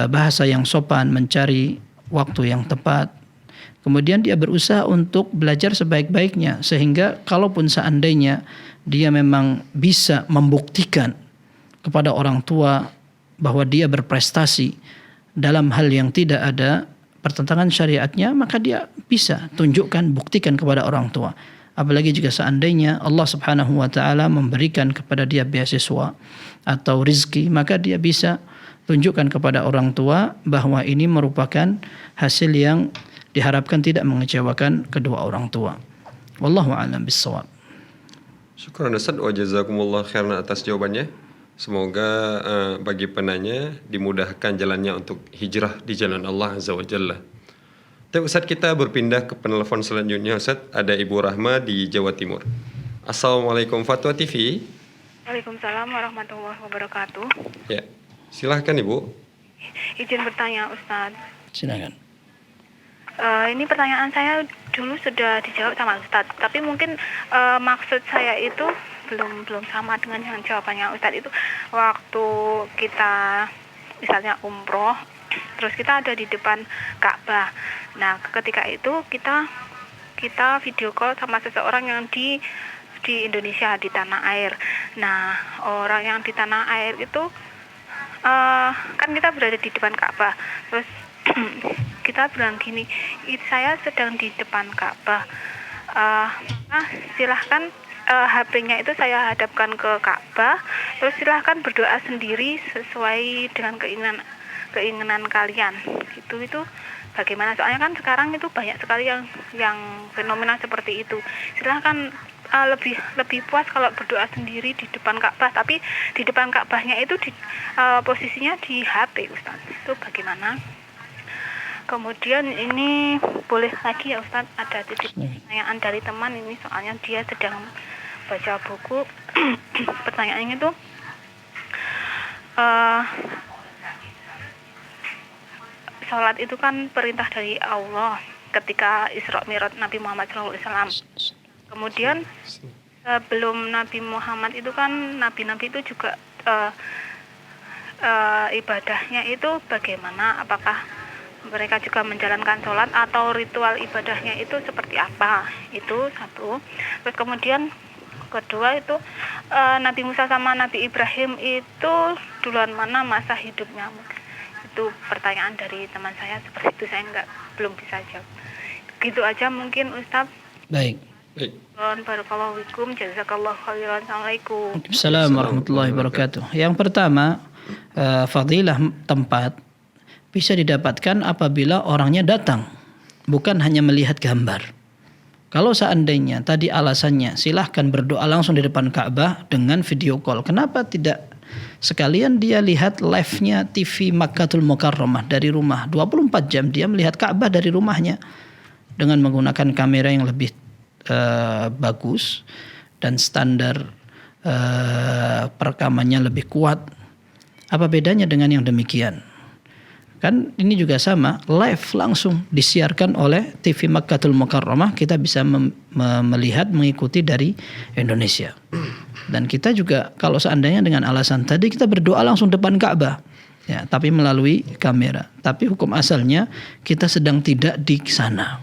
bahasa yang sopan, mencari waktu yang tepat. Kemudian dia berusaha untuk belajar sebaik-baiknya, sehingga kalaupun seandainya dia memang bisa membuktikan kepada orang tua bahwa dia berprestasi dalam hal yang tidak ada pertentangan syariatnya, maka dia bisa tunjukkan, buktikan kepada orang tua. Apalagi jika seandainya Allah Subhanahu wa taala memberikan kepada dia beasiswa atau rizki, maka dia bisa tunjukkan kepada orang tua bahwa ini merupakan hasil yang diharapkan tidak mengecewakan kedua orang tua. Wallahu a'lam bissawab. Syukran Ustaz wa jazakumullah khairan atas jawabannya. Semoga bagi penanya dimudahkan jalannya untuk hijrah di jalan Allah Azza wa Jalla. Tapi Ustaz, kita berpindah ke penelpon selanjutnya. Ustaz, ada Ibu Rahma di Jawa Timur. Assalamualaikum Fatwa TV. Waalaikumsalam warahmatullahi wabarakatuh. Ya, silahkan Ibu. Izin bertanya Ustaz. Silakan. Ini pertanyaan saya dulu sudah dijawab sama Ustaz, tapi mungkin maksud saya itu belum sama dengan yang jawabannya Ustaz. Itu waktu kita misalnya umroh, terus kita ada di depan Ka'bah. Nah, ketika itu kita video call sama seseorang yang di Indonesia, di tanah air. Nah, orang yang di tanah air itu kan kita berada di depan Ka'bah. Terus kita bilang gini, saya sedang di depan Ka'bah. Silahkan HP-nya itu saya hadapkan ke Ka'bah. Terus silahkan berdoa sendiri sesuai dengan keinginan kalian. Itu bagaimana? Soalnya kan sekarang itu banyak sekali yang fenomena seperti itu. Silahkan lebih puas kalau berdoa sendiri di depan Ka'bah, tapi di depan Ka'bahnya itu posisinya di HP, Ustaz. Itu bagaimana? Kemudian ini boleh lagi ya Ustaz, ada titip pertanyaan dari teman ini, soalnya dia sedang baca buku. Pertanyaannya itu sholat itu kan perintah dari Allah ketika Isra Mi'raj Nabi Muhammad SAW. Kemudian sebelum Nabi Muhammad itu kan nabi-nabi itu juga ibadahnya itu bagaimana? Apakah mereka juga menjalankan sholat atau ritual ibadahnya itu seperti apa? Itu satu. Terus kemudian kedua itu Nabi Musa sama Nabi Ibrahim itu duluan mana masa hidupnya? Itu pertanyaan dari teman saya, seperti itu. Saya belum bisa jawab. Gitu aja mungkin Ustaz. Baik. Barakallahu fikum, jazakallahu khairan. Assalamualaikum. Waalaikumsalam warahmatullahi wabarakatuh. Yang pertama, fadilah tempat bisa didapatkan apabila orangnya datang, bukan hanya melihat gambar. Kalau seandainya tadi alasannya silahkan berdoa langsung di depan Ka'bah dengan video call, kenapa tidak sekalian dia lihat live-nya TV Makkatul Mukarramah dari rumah, 24 jam dia melihat Ka'bah dari rumahnya dengan menggunakan kamera yang lebih bagus dan standar perekamannya lebih kuat. Apa bedanya dengan yang demikian? Kan ini juga sama, live langsung disiarkan oleh TV Makkatul Mukarramah, kita bisa melihat, mengikuti dari Indonesia. Dan kita juga kalau seandainya dengan alasan tadi kita berdoa langsung depan Ka'bah, ya, tapi melalui kamera. Tapi hukum asalnya kita sedang tidak di sana.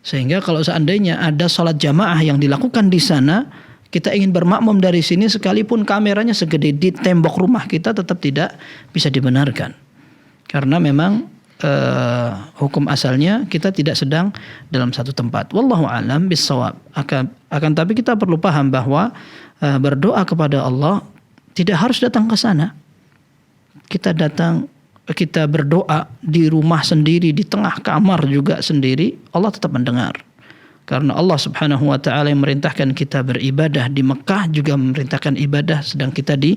Sehingga kalau seandainya ada sholat jamaah yang dilakukan di sana, kita ingin bermakmum dari sini sekalipun kameranya segede di tembok rumah kita tetap tidak bisa dibenarkan. Karena memang hukum asalnya kita tidak sedang dalam satu tempat. Wallahu a'lam bissawab. Akan tapi kita perlu paham bahwa berdoa kepada Allah tidak harus datang ke sana. Kita berdoa di rumah sendiri, di tengah kamar juga sendiri, Allah tetap mendengar. Karena Allah Subhanahu wa taala yang merintahkan kita beribadah di Mekah juga memerintahkan ibadah sedang kita di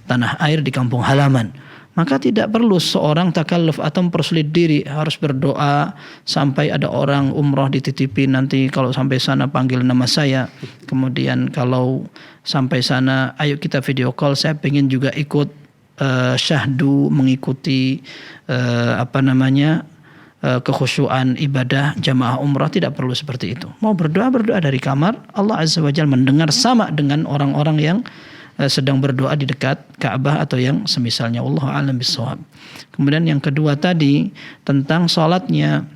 tanah air, di kampung halaman. Maka tidak perlu seorang takalluf atau mempersulit diri harus berdoa sampai ada orang umroh dititipi, nanti kalau sampai sana panggil nama saya. Kemudian kalau sampai sana ayo kita video call, saya pengen juga ikut syahdu, mengikuti kekhusyuan ibadah jamaah umrah. Tidak perlu seperti itu. Mau berdoa dari kamar, Allah Azza wa Jalla mendengar sama dengan orang-orang yang sedang berdoa di dekat Ka'bah atau yang semisalnya. Wallahu a'lam bishawab. Kemudian yang kedua tadi tentang salatnya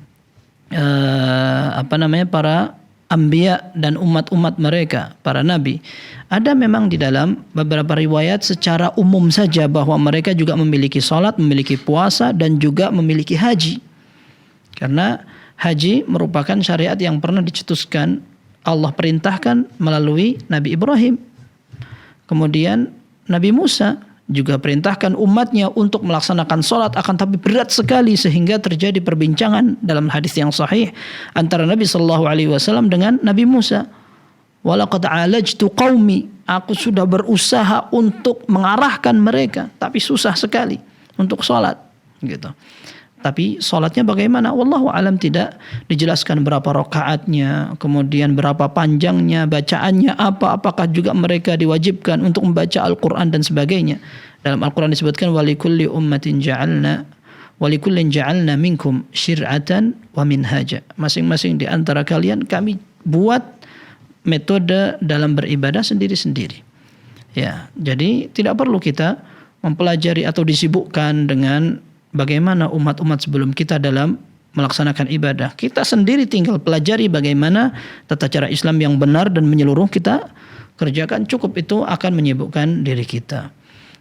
para anbiya dan umat-umat mereka, para nabi. Ada memang di dalam beberapa riwayat secara umum saja bahwa mereka juga memiliki salat, memiliki puasa dan juga memiliki haji. Karena haji merupakan syariat yang pernah dicetuskan, Allah perintahkan melalui Nabi Ibrahim. Kemudian Nabi Musa juga perintahkan umatnya untuk melaksanakan salat, akan tapi berat sekali sehingga terjadi perbincangan dalam hadis yang sahih antara Nabi sallallahu alaihi wasallam dengan Nabi Musa. Walaqad alajtu qaumi, aku sudah berusaha untuk mengarahkan mereka tapi susah sekali untuk salat gitu. Tapi salatnya bagaimana? Wallahu alam, tidak dijelaskan berapa rakaatnya, kemudian berapa panjangnya, bacaannya apa, apakah juga mereka diwajibkan untuk membaca Al-Qur'an dan sebagainya. Dalam Al-Qur'an disebutkan walikulli ummatin ja'alna walikullin ja'alna minkum syir'atan wa minhaja. Masing-masing di antara kalian kami buat metode dalam beribadah sendiri-sendiri. Ya, jadi tidak perlu kita mempelajari atau disibukkan dengan bagaimana umat-umat sebelum kita dalam melaksanakan ibadah. Kita sendiri tinggal pelajari bagaimana tata cara Islam yang benar dan menyeluruh, kita kerjakan, cukup itu akan menyibukkan diri kita.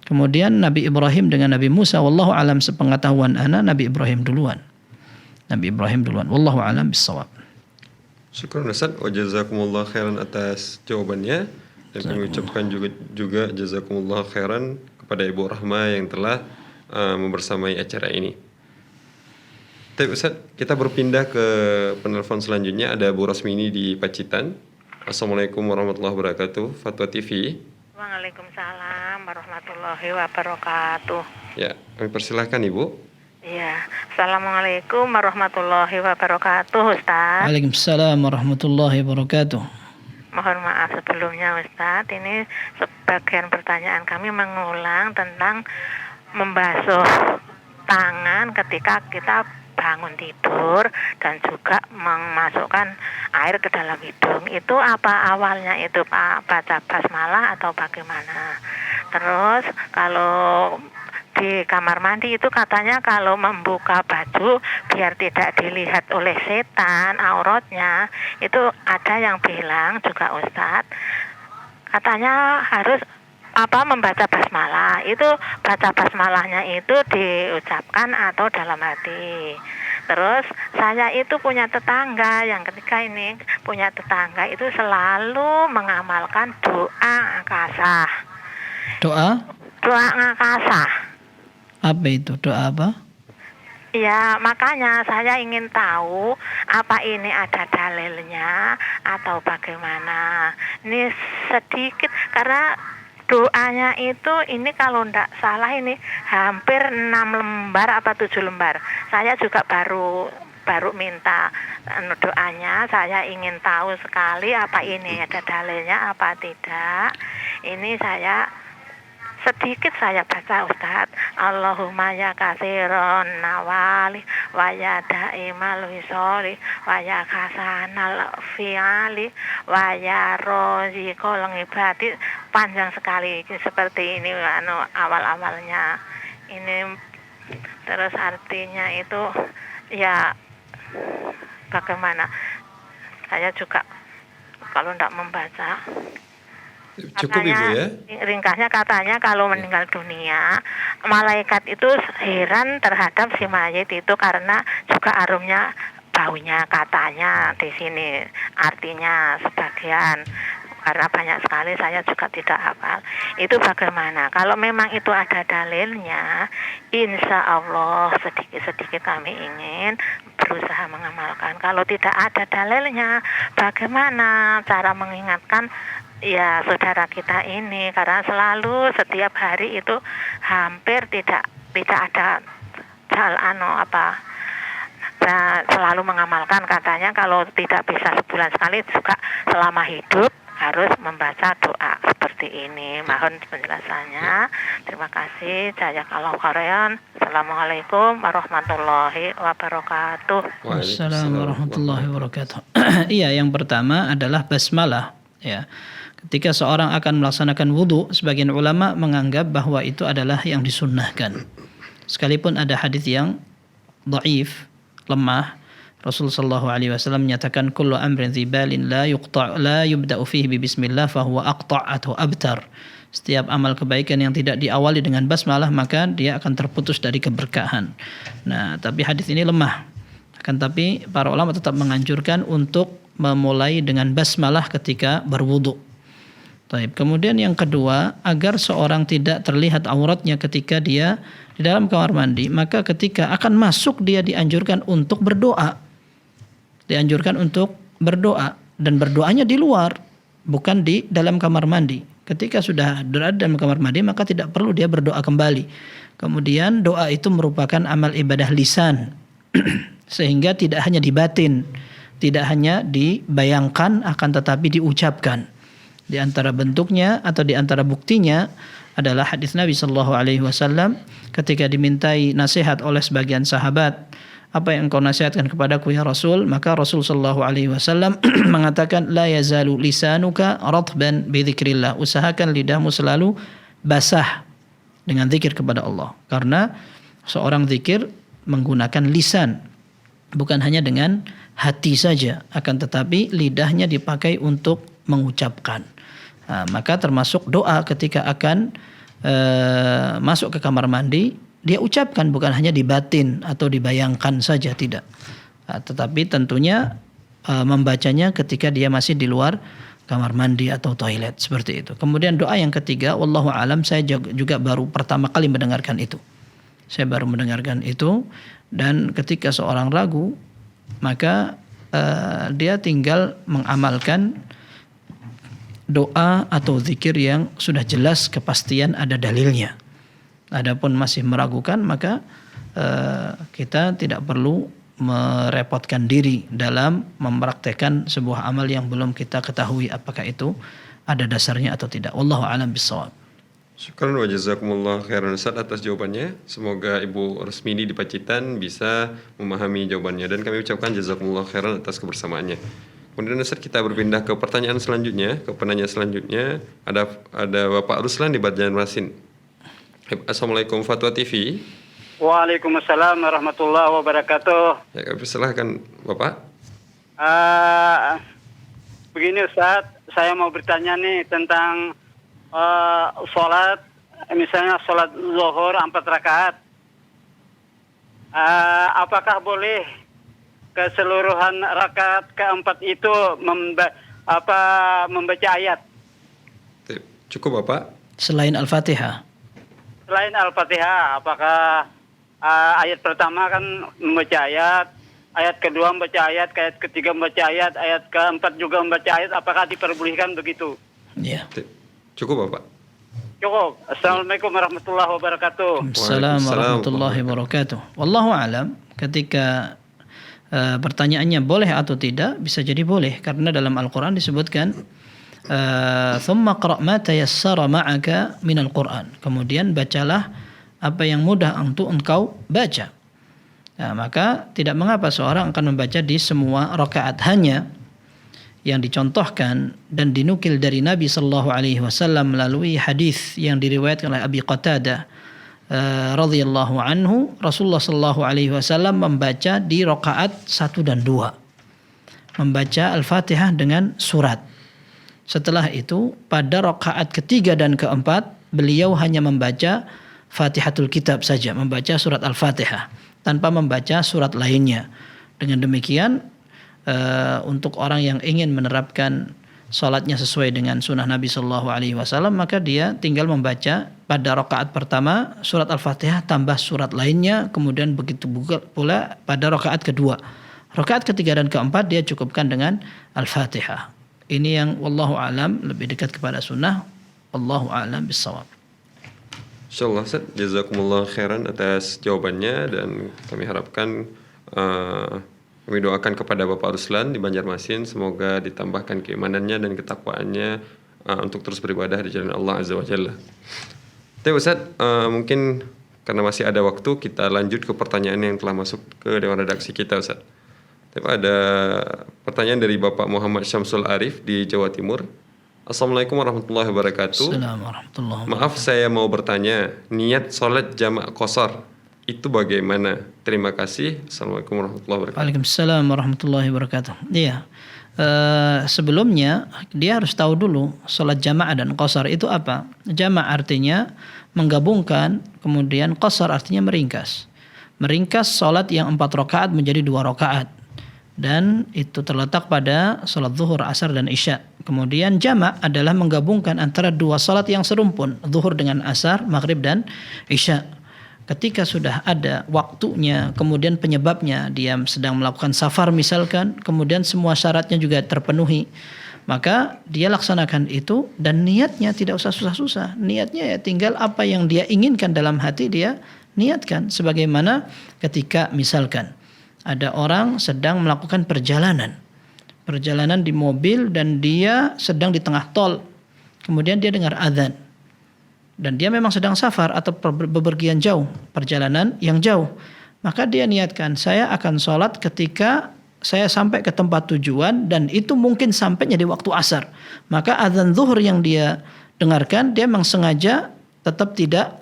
Kemudian Nabi Ibrahim dengan Nabi Musa, wallahu alam, sepengetahuan ana Nabi Ibrahim duluan. Nabi Ibrahim duluan. Wallahu alam bissawab. Syukran Ustaz, wa jazakumullah khairan atas jawabannya, dan kami ucapkan juga jazakumullah khairan kepada Ibu Rahma yang telah membersamai acara ini. Tapi Ustaz, kita berpindah ke penelpon selanjutnya. Ada Bu Rosmini di Pacitan. Assalamualaikum warahmatullahi wabarakatuh. Fatwa TV. Waalaikumsalam warahmatullahi wabarakatuh. Ya, kami persilahkan Ibu. Iya, Assalamualaikum warahmatullahi wabarakatuh, Ustaz. Waalaikumsalam warahmatullahi wabarakatuh. Mohon maaf sebelumnya, Ustaz. Ini sebagian pertanyaan kami mengulang tentang membasuh tangan ketika kita bangun tidur dan juga memasukkan air ke dalam hidung. Itu apa awalnya itu, Pak? Baca basmalah atau bagaimana? Terus kalau di kamar mandi itu katanya kalau membuka baju biar tidak dilihat oleh setan auratnya, itu ada yang bilang juga Ustadz, katanya harus membaca basmalah. Itu baca basmalahnya itu diucapkan atau dalam hati. Terus saya itu punya tetangga yang ketika ini punya tetangga itu selalu mengamalkan doa akasah. Doa Ngakasah. apa itu? Doa apa? Ya, makanya saya ingin tahu apa ini ada dalilnya atau bagaimana. Ini sedikit karena doanya itu ini kalau tidak salah ini hampir 6 lembar apa 7 lembar. Saya juga baru minta doanya. Saya ingin tahu sekali apa ini ada dalilnya apa tidak. Ini sedikit saya baca Ustaz. Allahumma ya katsiron nawali wa ya daimal wisoli wa ya kasanal fi'ali wa ya roziqul ngibati. Panjang sekali seperti ini awal-awalnya. Ini terus artinya itu ya bagaimana? Saya juga kalau tidak membaca. Cukup Ibu ya. Ringkasnya katanya kalau meninggal dunia, malaikat itu heran terhadap si mayit itu karena juga aromnya, baunya katanya di sini. Artinya sebagian, karena banyak sekali saya juga tidak hafal. Itu bagaimana? Kalau memang itu ada dalilnya, insya Allah sedikit-sedikit kami ingin berusaha mengamalkan. Kalau tidak ada dalilnya, bagaimana cara mengingatkan ya saudara kita ini, karena selalu setiap hari itu hampir tidak ada selalu mengamalkan, katanya kalau tidak bisa sebulan sekali juga selama hidup harus membaca doa seperti ini. Mohon penjelasannya. Terima kasih. Jazakallahu khairan. Assalamualaikum warahmatullahi wabarakatuh. Waalaikumsalam warahmatullahi wabarakatuh. Iya, yang pertama adalah basmalah ya. ketika seorang akan melaksanakan wudu, sebagian ulama menganggap bahwa itu adalah yang disunnahkan. Sekalipun ada hadis yang dhaif, lemah, Rasulullah sallallahu alaihi wasallam menyatakan kullu amrin dzibalin la yubda'u fihi bi bismillah fa huwa aqta' atau abtar. Setiap amal kebaikan yang tidak diawali dengan basmalah maka dia akan terputus dari keberkahan. Nah, tapi hadis ini lemah. Akan tapi para ulama tetap menganjurkan untuk memulai dengan basmalah ketika berwudu. Baik. Kemudian yang kedua, agar seorang tidak terlihat auratnya ketika dia di dalam kamar mandi, maka ketika akan masuk dia dianjurkan untuk berdoa. Dianjurkan untuk berdoa, dan berdoanya di luar, bukan di dalam kamar mandi. Ketika sudah berada dalam kamar mandi maka tidak perlu dia berdoa kembali. Kemudian doa itu merupakan amal ibadah lisan sehingga tidak hanya dibatin, tidak hanya dibayangkan akan tetapi diucapkan. Di antara bentuknya atau di antara buktinya adalah hadis Nabi sallallahu alaihi wasallam ketika dimintai nasihat oleh sebagian sahabat, apa yang engkau nasihatkan kepadaku ya Rasul? Maka Rasul sallallahu alaihi wasallam mengatakan la yazalu lisanuka ratban bi dzikrillah. Usahakan lidahmu selalu basah dengan zikir kepada Allah. Karena seorang zikir menggunakan lisan, bukan hanya dengan hati saja, akan tetapi lidahnya dipakai untuk mengucapkan. Nah, maka termasuk doa ketika akan masuk ke kamar mandi, dia ucapkan, bukan hanya dibatin atau dibayangkan saja, tidak. Tetapi tentunya membacanya ketika dia masih di luar kamar mandi atau toilet, seperti itu. Kemudian doa yang ketiga, wallahu alam, saya juga baru pertama kali mendengarkan itu. Saya baru mendengarkan itu, dan ketika seorang ragu, maka dia tinggal mengamalkan doa atau zikir yang sudah jelas kepastian ada dalilnya. Adapun masih meragukan, maka kita tidak perlu merepotkan diri dalam mempraktekkan sebuah amal yang belum kita ketahui apakah itu ada dasarnya atau tidak. Wallahu a'lam bishawab. Syukran wa jazakumullah khairan Ustaz atas jawabannya. Semoga Ibu Resmini di Pacitan bisa memahami jawabannya, dan kami ucapkan jazakumullah khairan atas kebersamaannya. Kemudian Ustaz, kita berpindah ke pertanyaan selanjutnya, ke penanya selanjutnya. Ada Bapak Ruslan di Banjarmasin. Assalamualaikum Fatwa TV. Waalaikumsalam warahmatullahi wabarakatuh. Ya, kami persilahkan Bapak. Begini Ustaz, saya mau bertanya nih tentang sholat, misalnya sholat zuhur 4 rakaat. Apakah boleh keseluruhan rakaat keempat itu membaca ayat? Cukup Bapak. Selain Al-Fatihah. Selain Al-Fatihah, apakah ayat pertama kan membaca ayat, ayat kedua membaca ayat, ayat ketiga membaca ayat, ayat keempat juga membaca ayat, apakah diperbolehkan begitu? Ya. Cukup Bapak. Cukup. Assalamualaikum warahmatullahi wabarakatuh. Assalamualaikum warahmatullahi wabarakatuh. Wallahu alam, ketika pertanyaannya boleh atau tidak, bisa jadi boleh, karena dalam Al-Quran disebutkan thumma qra' ma tayassara ma'aka minal Qur'an. Kemudian bacalah apa yang mudah untuk engkau baca. Nah, maka tidak mengapa seorang akan membaca di semua rakaat, hanya yang dicontohkan dan dinukil dari Nabi sallallahu alaihi wasallam melalui hadis yang diriwayatkan oleh Abi Qatadah radhiyallahu anhu, Rasulullah sallallahu alaihi wasallam membaca di rakaat 1 dan 2, membaca Al-Fatihah dengan surat. Setelah itu pada rakaat ketiga dan keempat beliau hanya membaca Fatihatul Kitab saja, membaca surat Al-Fatihah tanpa membaca surat lainnya. Dengan demikian untuk orang yang ingin menerapkan salatnya sesuai dengan sunnah Nabi Sallallahu Alaihi Wasallam, maka dia tinggal membaca pada rakaat pertama surat Al-Fatihah tambah surat lainnya, kemudian begitu pula pada rakaat kedua. Rakaat ketiga dan keempat dia cukupkan dengan Al-Fatihah. Ini yang wallahu alam lebih dekat kepada sunnah. Wallahu alam bisawab. Insyaallah Ustaz, jazakumullah khairan atas jawabannya, dan kami harapkan kami doakan kepada Bapak Ruslan di Banjarmasin, semoga ditambahkan keimanannya dan ketakwaannya untuk terus beribadah di jalan Allah Azza wa Jalla. Tapi Ustaz, mungkin karena masih ada waktu, kita lanjut ke pertanyaan yang telah masuk ke dewan redaksi kita Ustaz. Tapi ada pertanyaan dari Bapak Muhammad Syamsul Arif di Jawa Timur. Assalamualaikum warahmatullahi wabarakatuh. Assalamualaikum warahmatullahi wabarakatuh. Maaf saya mau bertanya, niat sholat jamak qasar itu bagaimana? Terima kasih. Assalamualaikum warahmatullahi wabarakatuh. Waalaikumsalam warahmatullahi wabarakatuh. Iya. Sebelumnya dia harus tahu dulu sholat jamaah dan qasar itu apa. Jamaah artinya menggabungkan, kemudian qasar artinya meringkas. Meringkas sholat yang 4 rakaat menjadi 2 rakaat. Dan itu terletak pada sholat zuhur, asar, dan isya. Kemudian jamak adalah menggabungkan antara 2 sholat yang serumpun, zuhur dengan asar, maghrib dan isya. Ketika sudah ada waktunya, kemudian penyebabnya, dia sedang melakukan safar misalkan, kemudian semua syaratnya juga terpenuhi, maka dia laksanakan itu dan niatnya tidak usah susah-susah. Niatnya ya tinggal apa yang dia inginkan dalam hati dia niatkan. Sebagaimana ketika misalkan ada orang sedang melakukan perjalanan di mobil dan dia sedang di tengah tol, kemudian dia dengar azan dan dia memang sedang safar atau bepergian jauh, perjalanan yang jauh, maka dia niatkan, saya akan sholat ketika saya sampai ke tempat tujuan dan itu mungkin sampainya di waktu asar. Maka azan zuhur yang dia dengarkan, dia memang sengaja tetap tidak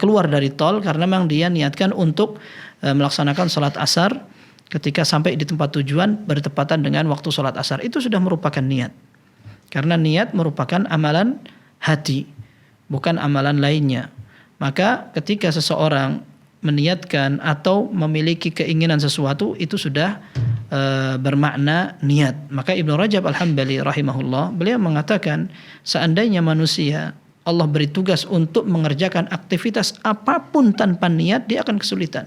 keluar dari tol karena memang dia niatkan untuk melaksanakan sholat asar ketika sampai di tempat tujuan bertepatan dengan waktu sholat asar. Itu sudah merupakan niat. Karena niat merupakan amalan hati, bukan amalan lainnya. Maka ketika seseorang meniatkan atau memiliki keinginan sesuatu, itu sudah bermakna niat. Maka Ibnu Rajab Al-Hambali rahimahullah, beliau mengatakan seandainya manusia Allah beri tugas untuk mengerjakan aktivitas apapun tanpa niat, dia akan kesulitan.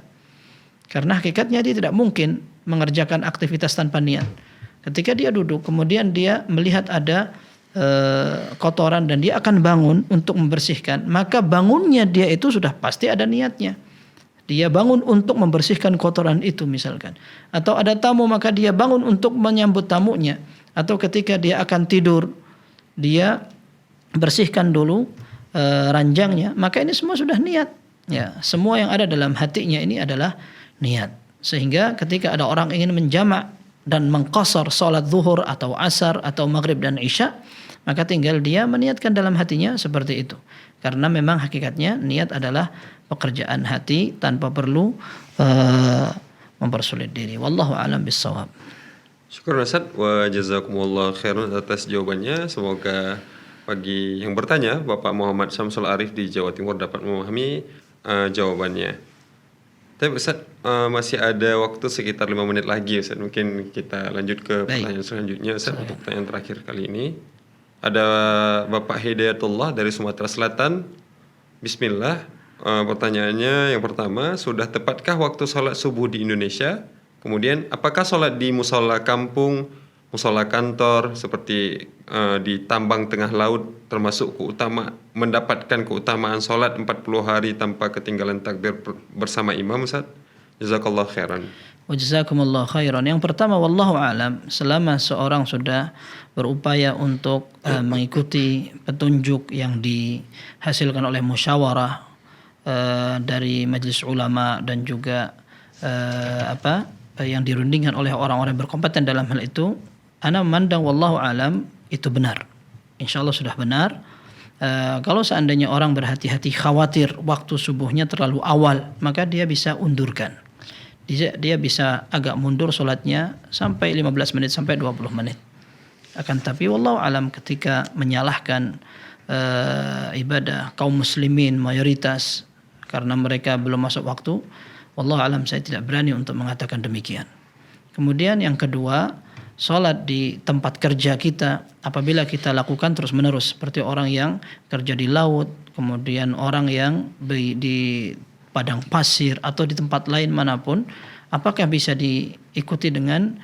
Karena hakikatnya dia tidak mungkin mengerjakan aktivitas tanpa niat. Ketika dia duduk, kemudian dia melihat ada kotoran dan dia akan bangun untuk membersihkan, maka bangunnya dia itu sudah pasti ada niatnya. Dia bangun untuk membersihkan kotoran itu misalkan. Atau ada tamu, maka dia bangun untuk menyambut tamunya. Atau ketika dia akan tidur, dia bersihkan dulu ranjangnya, maka ini semua sudah niat. Ya, semua yang ada dalam hatinya ini adalah niat. Sehingga ketika ada orang ingin menjamak dan mengqasar salat zuhur atau asar atau maghrib dan isya, maka tinggal dia meniatkan dalam hatinya seperti itu. Karena memang hakikatnya niat adalah pekerjaan hati tanpa perlu mempersulit diri. Wallahu a'lam bissawab. Syukur Ustaz wa jazakumullah khairan atas jawabannya. Semoga bagi yang bertanya, Bapak Muhammad Syamsul Arif di Jawa Timur dapat memahami jawabannya. Tapi Ustaz, masih ada waktu sekitar 5 menit lagi Ustaz. Mungkin kita lanjut ke pertanyaan selanjutnya Ustaz. Untuk pertanyaan terakhir kali ini ada Bapak Hidayatullah dari Sumatera Selatan. Bismillah. Pertanyaannya yang pertama, sudah tepatkah waktu sholat subuh di Indonesia? Kemudian, apakah sholat di musola kampung, musola kantor, seperti di tambang tengah laut, termasuk mendapatkan keutamaan sholat 40 hari tanpa ketinggalan takbir bersama imam, Ustaz? Jazakallah khairan. Wa jazakumullah khairan. Yang pertama, wallahu a'lam, selama seorang sudah berupaya untuk mengikuti petunjuk yang dihasilkan oleh musyawarah dari majelis ulama dan juga yang dirundingkan oleh orang-orang berkompeten dalam hal itu, ana memandang wallahu alam itu benar. Insyaallah sudah benar. Kalau seandainya orang berhati-hati khawatir waktu subuhnya terlalu awal, maka dia bisa undurkan. Dia bisa agak mundur sholatnya sampai 15 menit sampai 20 menit. Akan tapi wallahu alam ketika menyalahkan ibadah kaum muslimin mayoritas karena mereka belum masuk waktu, wallahu alam saya tidak berani untuk mengatakan demikian. Kemudian yang kedua, sholat di tempat kerja kita apabila kita lakukan terus-menerus, seperti orang yang kerja di laut, kemudian orang yang di padang pasir atau di tempat lain manapun, apakah bisa diikuti dengan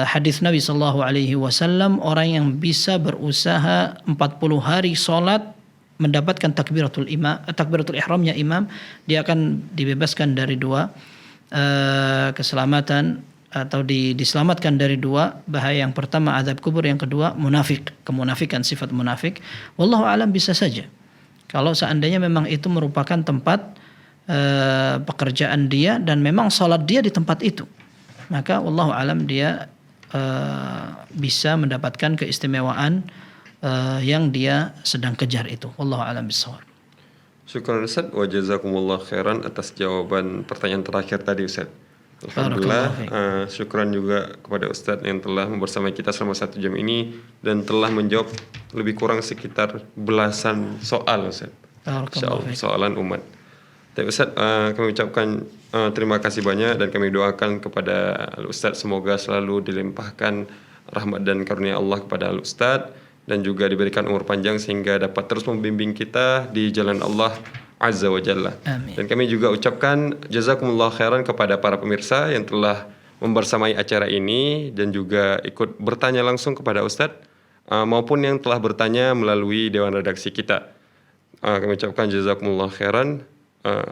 hadis Nabi sallallahu alaihi wasallam, orang yang bisa berusaha 40 hari sholat mendapatkan takbiratul ihramnya imam, dia akan dibebaskan dari 2 keselamatan atau diselamatkan dari 2 bahaya. Yang pertama azab kubur, yang kedua kemunafikan, sifat munafik. Wallahu alam bisa saja kalau seandainya memang itu merupakan tempat pekerjaan dia dan memang salat dia di tempat itu, maka wallahu alam dia bisa mendapatkan keistimewaan yang dia sedang kejar itu. Wallahu a'lam bishawab. Syukran Ustaz wa jazakumullah khairan atas jawaban pertanyaan terakhir tadi Ustaz. Alhamdulillah, syukran juga kepada Ustaz yang telah membersamai kita selama 1 jam ini dan telah menjawab lebih kurang sekitar belasan soal Ustaz. Soalan umat. Tapi Ustaz, kami ucapkan terima kasih banyak dan kami doakan kepada Ustaz semoga selalu dilimpahkan rahmat dan karunia Allah kepada Ustaz dan juga diberikan umur panjang sehingga dapat terus membimbing kita di jalan Allah Azza wa Jalla. Amin. Dan kami juga ucapkan jazakumullah khairan kepada para pemirsa yang telah membersamai acara ini dan juga ikut bertanya langsung kepada Ustadz maupun yang telah bertanya melalui Dewan Redaksi kita. Kami ucapkan jazakumullah khairan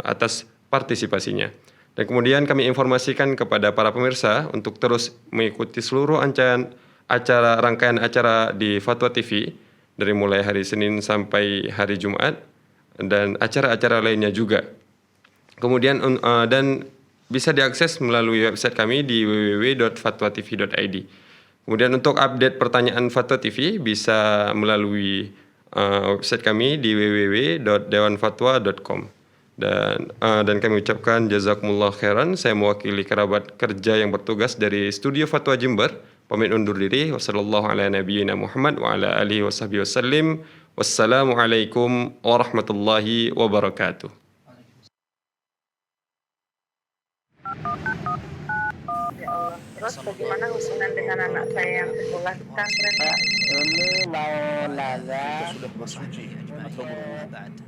atas partisipasinya. Dan kemudian kami informasikan kepada para pemirsa untuk terus mengikuti seluruh rangkaian acara di Fatwa TV dari mulai hari Senin sampai hari Jumat dan acara-acara lainnya juga. Kemudian dan bisa diakses melalui website kami di www.fatwatv.id. Kemudian untuk update pertanyaan Fatwa TV bisa melalui website kami di www.dewanfatwa.com. Dan kami ucapkan jazakumullah khairan. Saya mewakili kerabat kerja yang bertugas dari Studio Fatwa Jember pamit undur diri. Wassallallahu ala nabiyyina Muhammad wa ala alihi washabbihi wasallim. Wassalamualaikum warahmatullahi wabarakatuh. Terus bagaimana hubungan dengan anak saya yang sekolah di pesantren? Ini mau nanya. Jika sudah bersuci atau berwudu,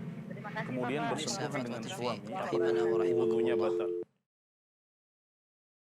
kemudian bersentuhan dengan suami atau wudunya batal.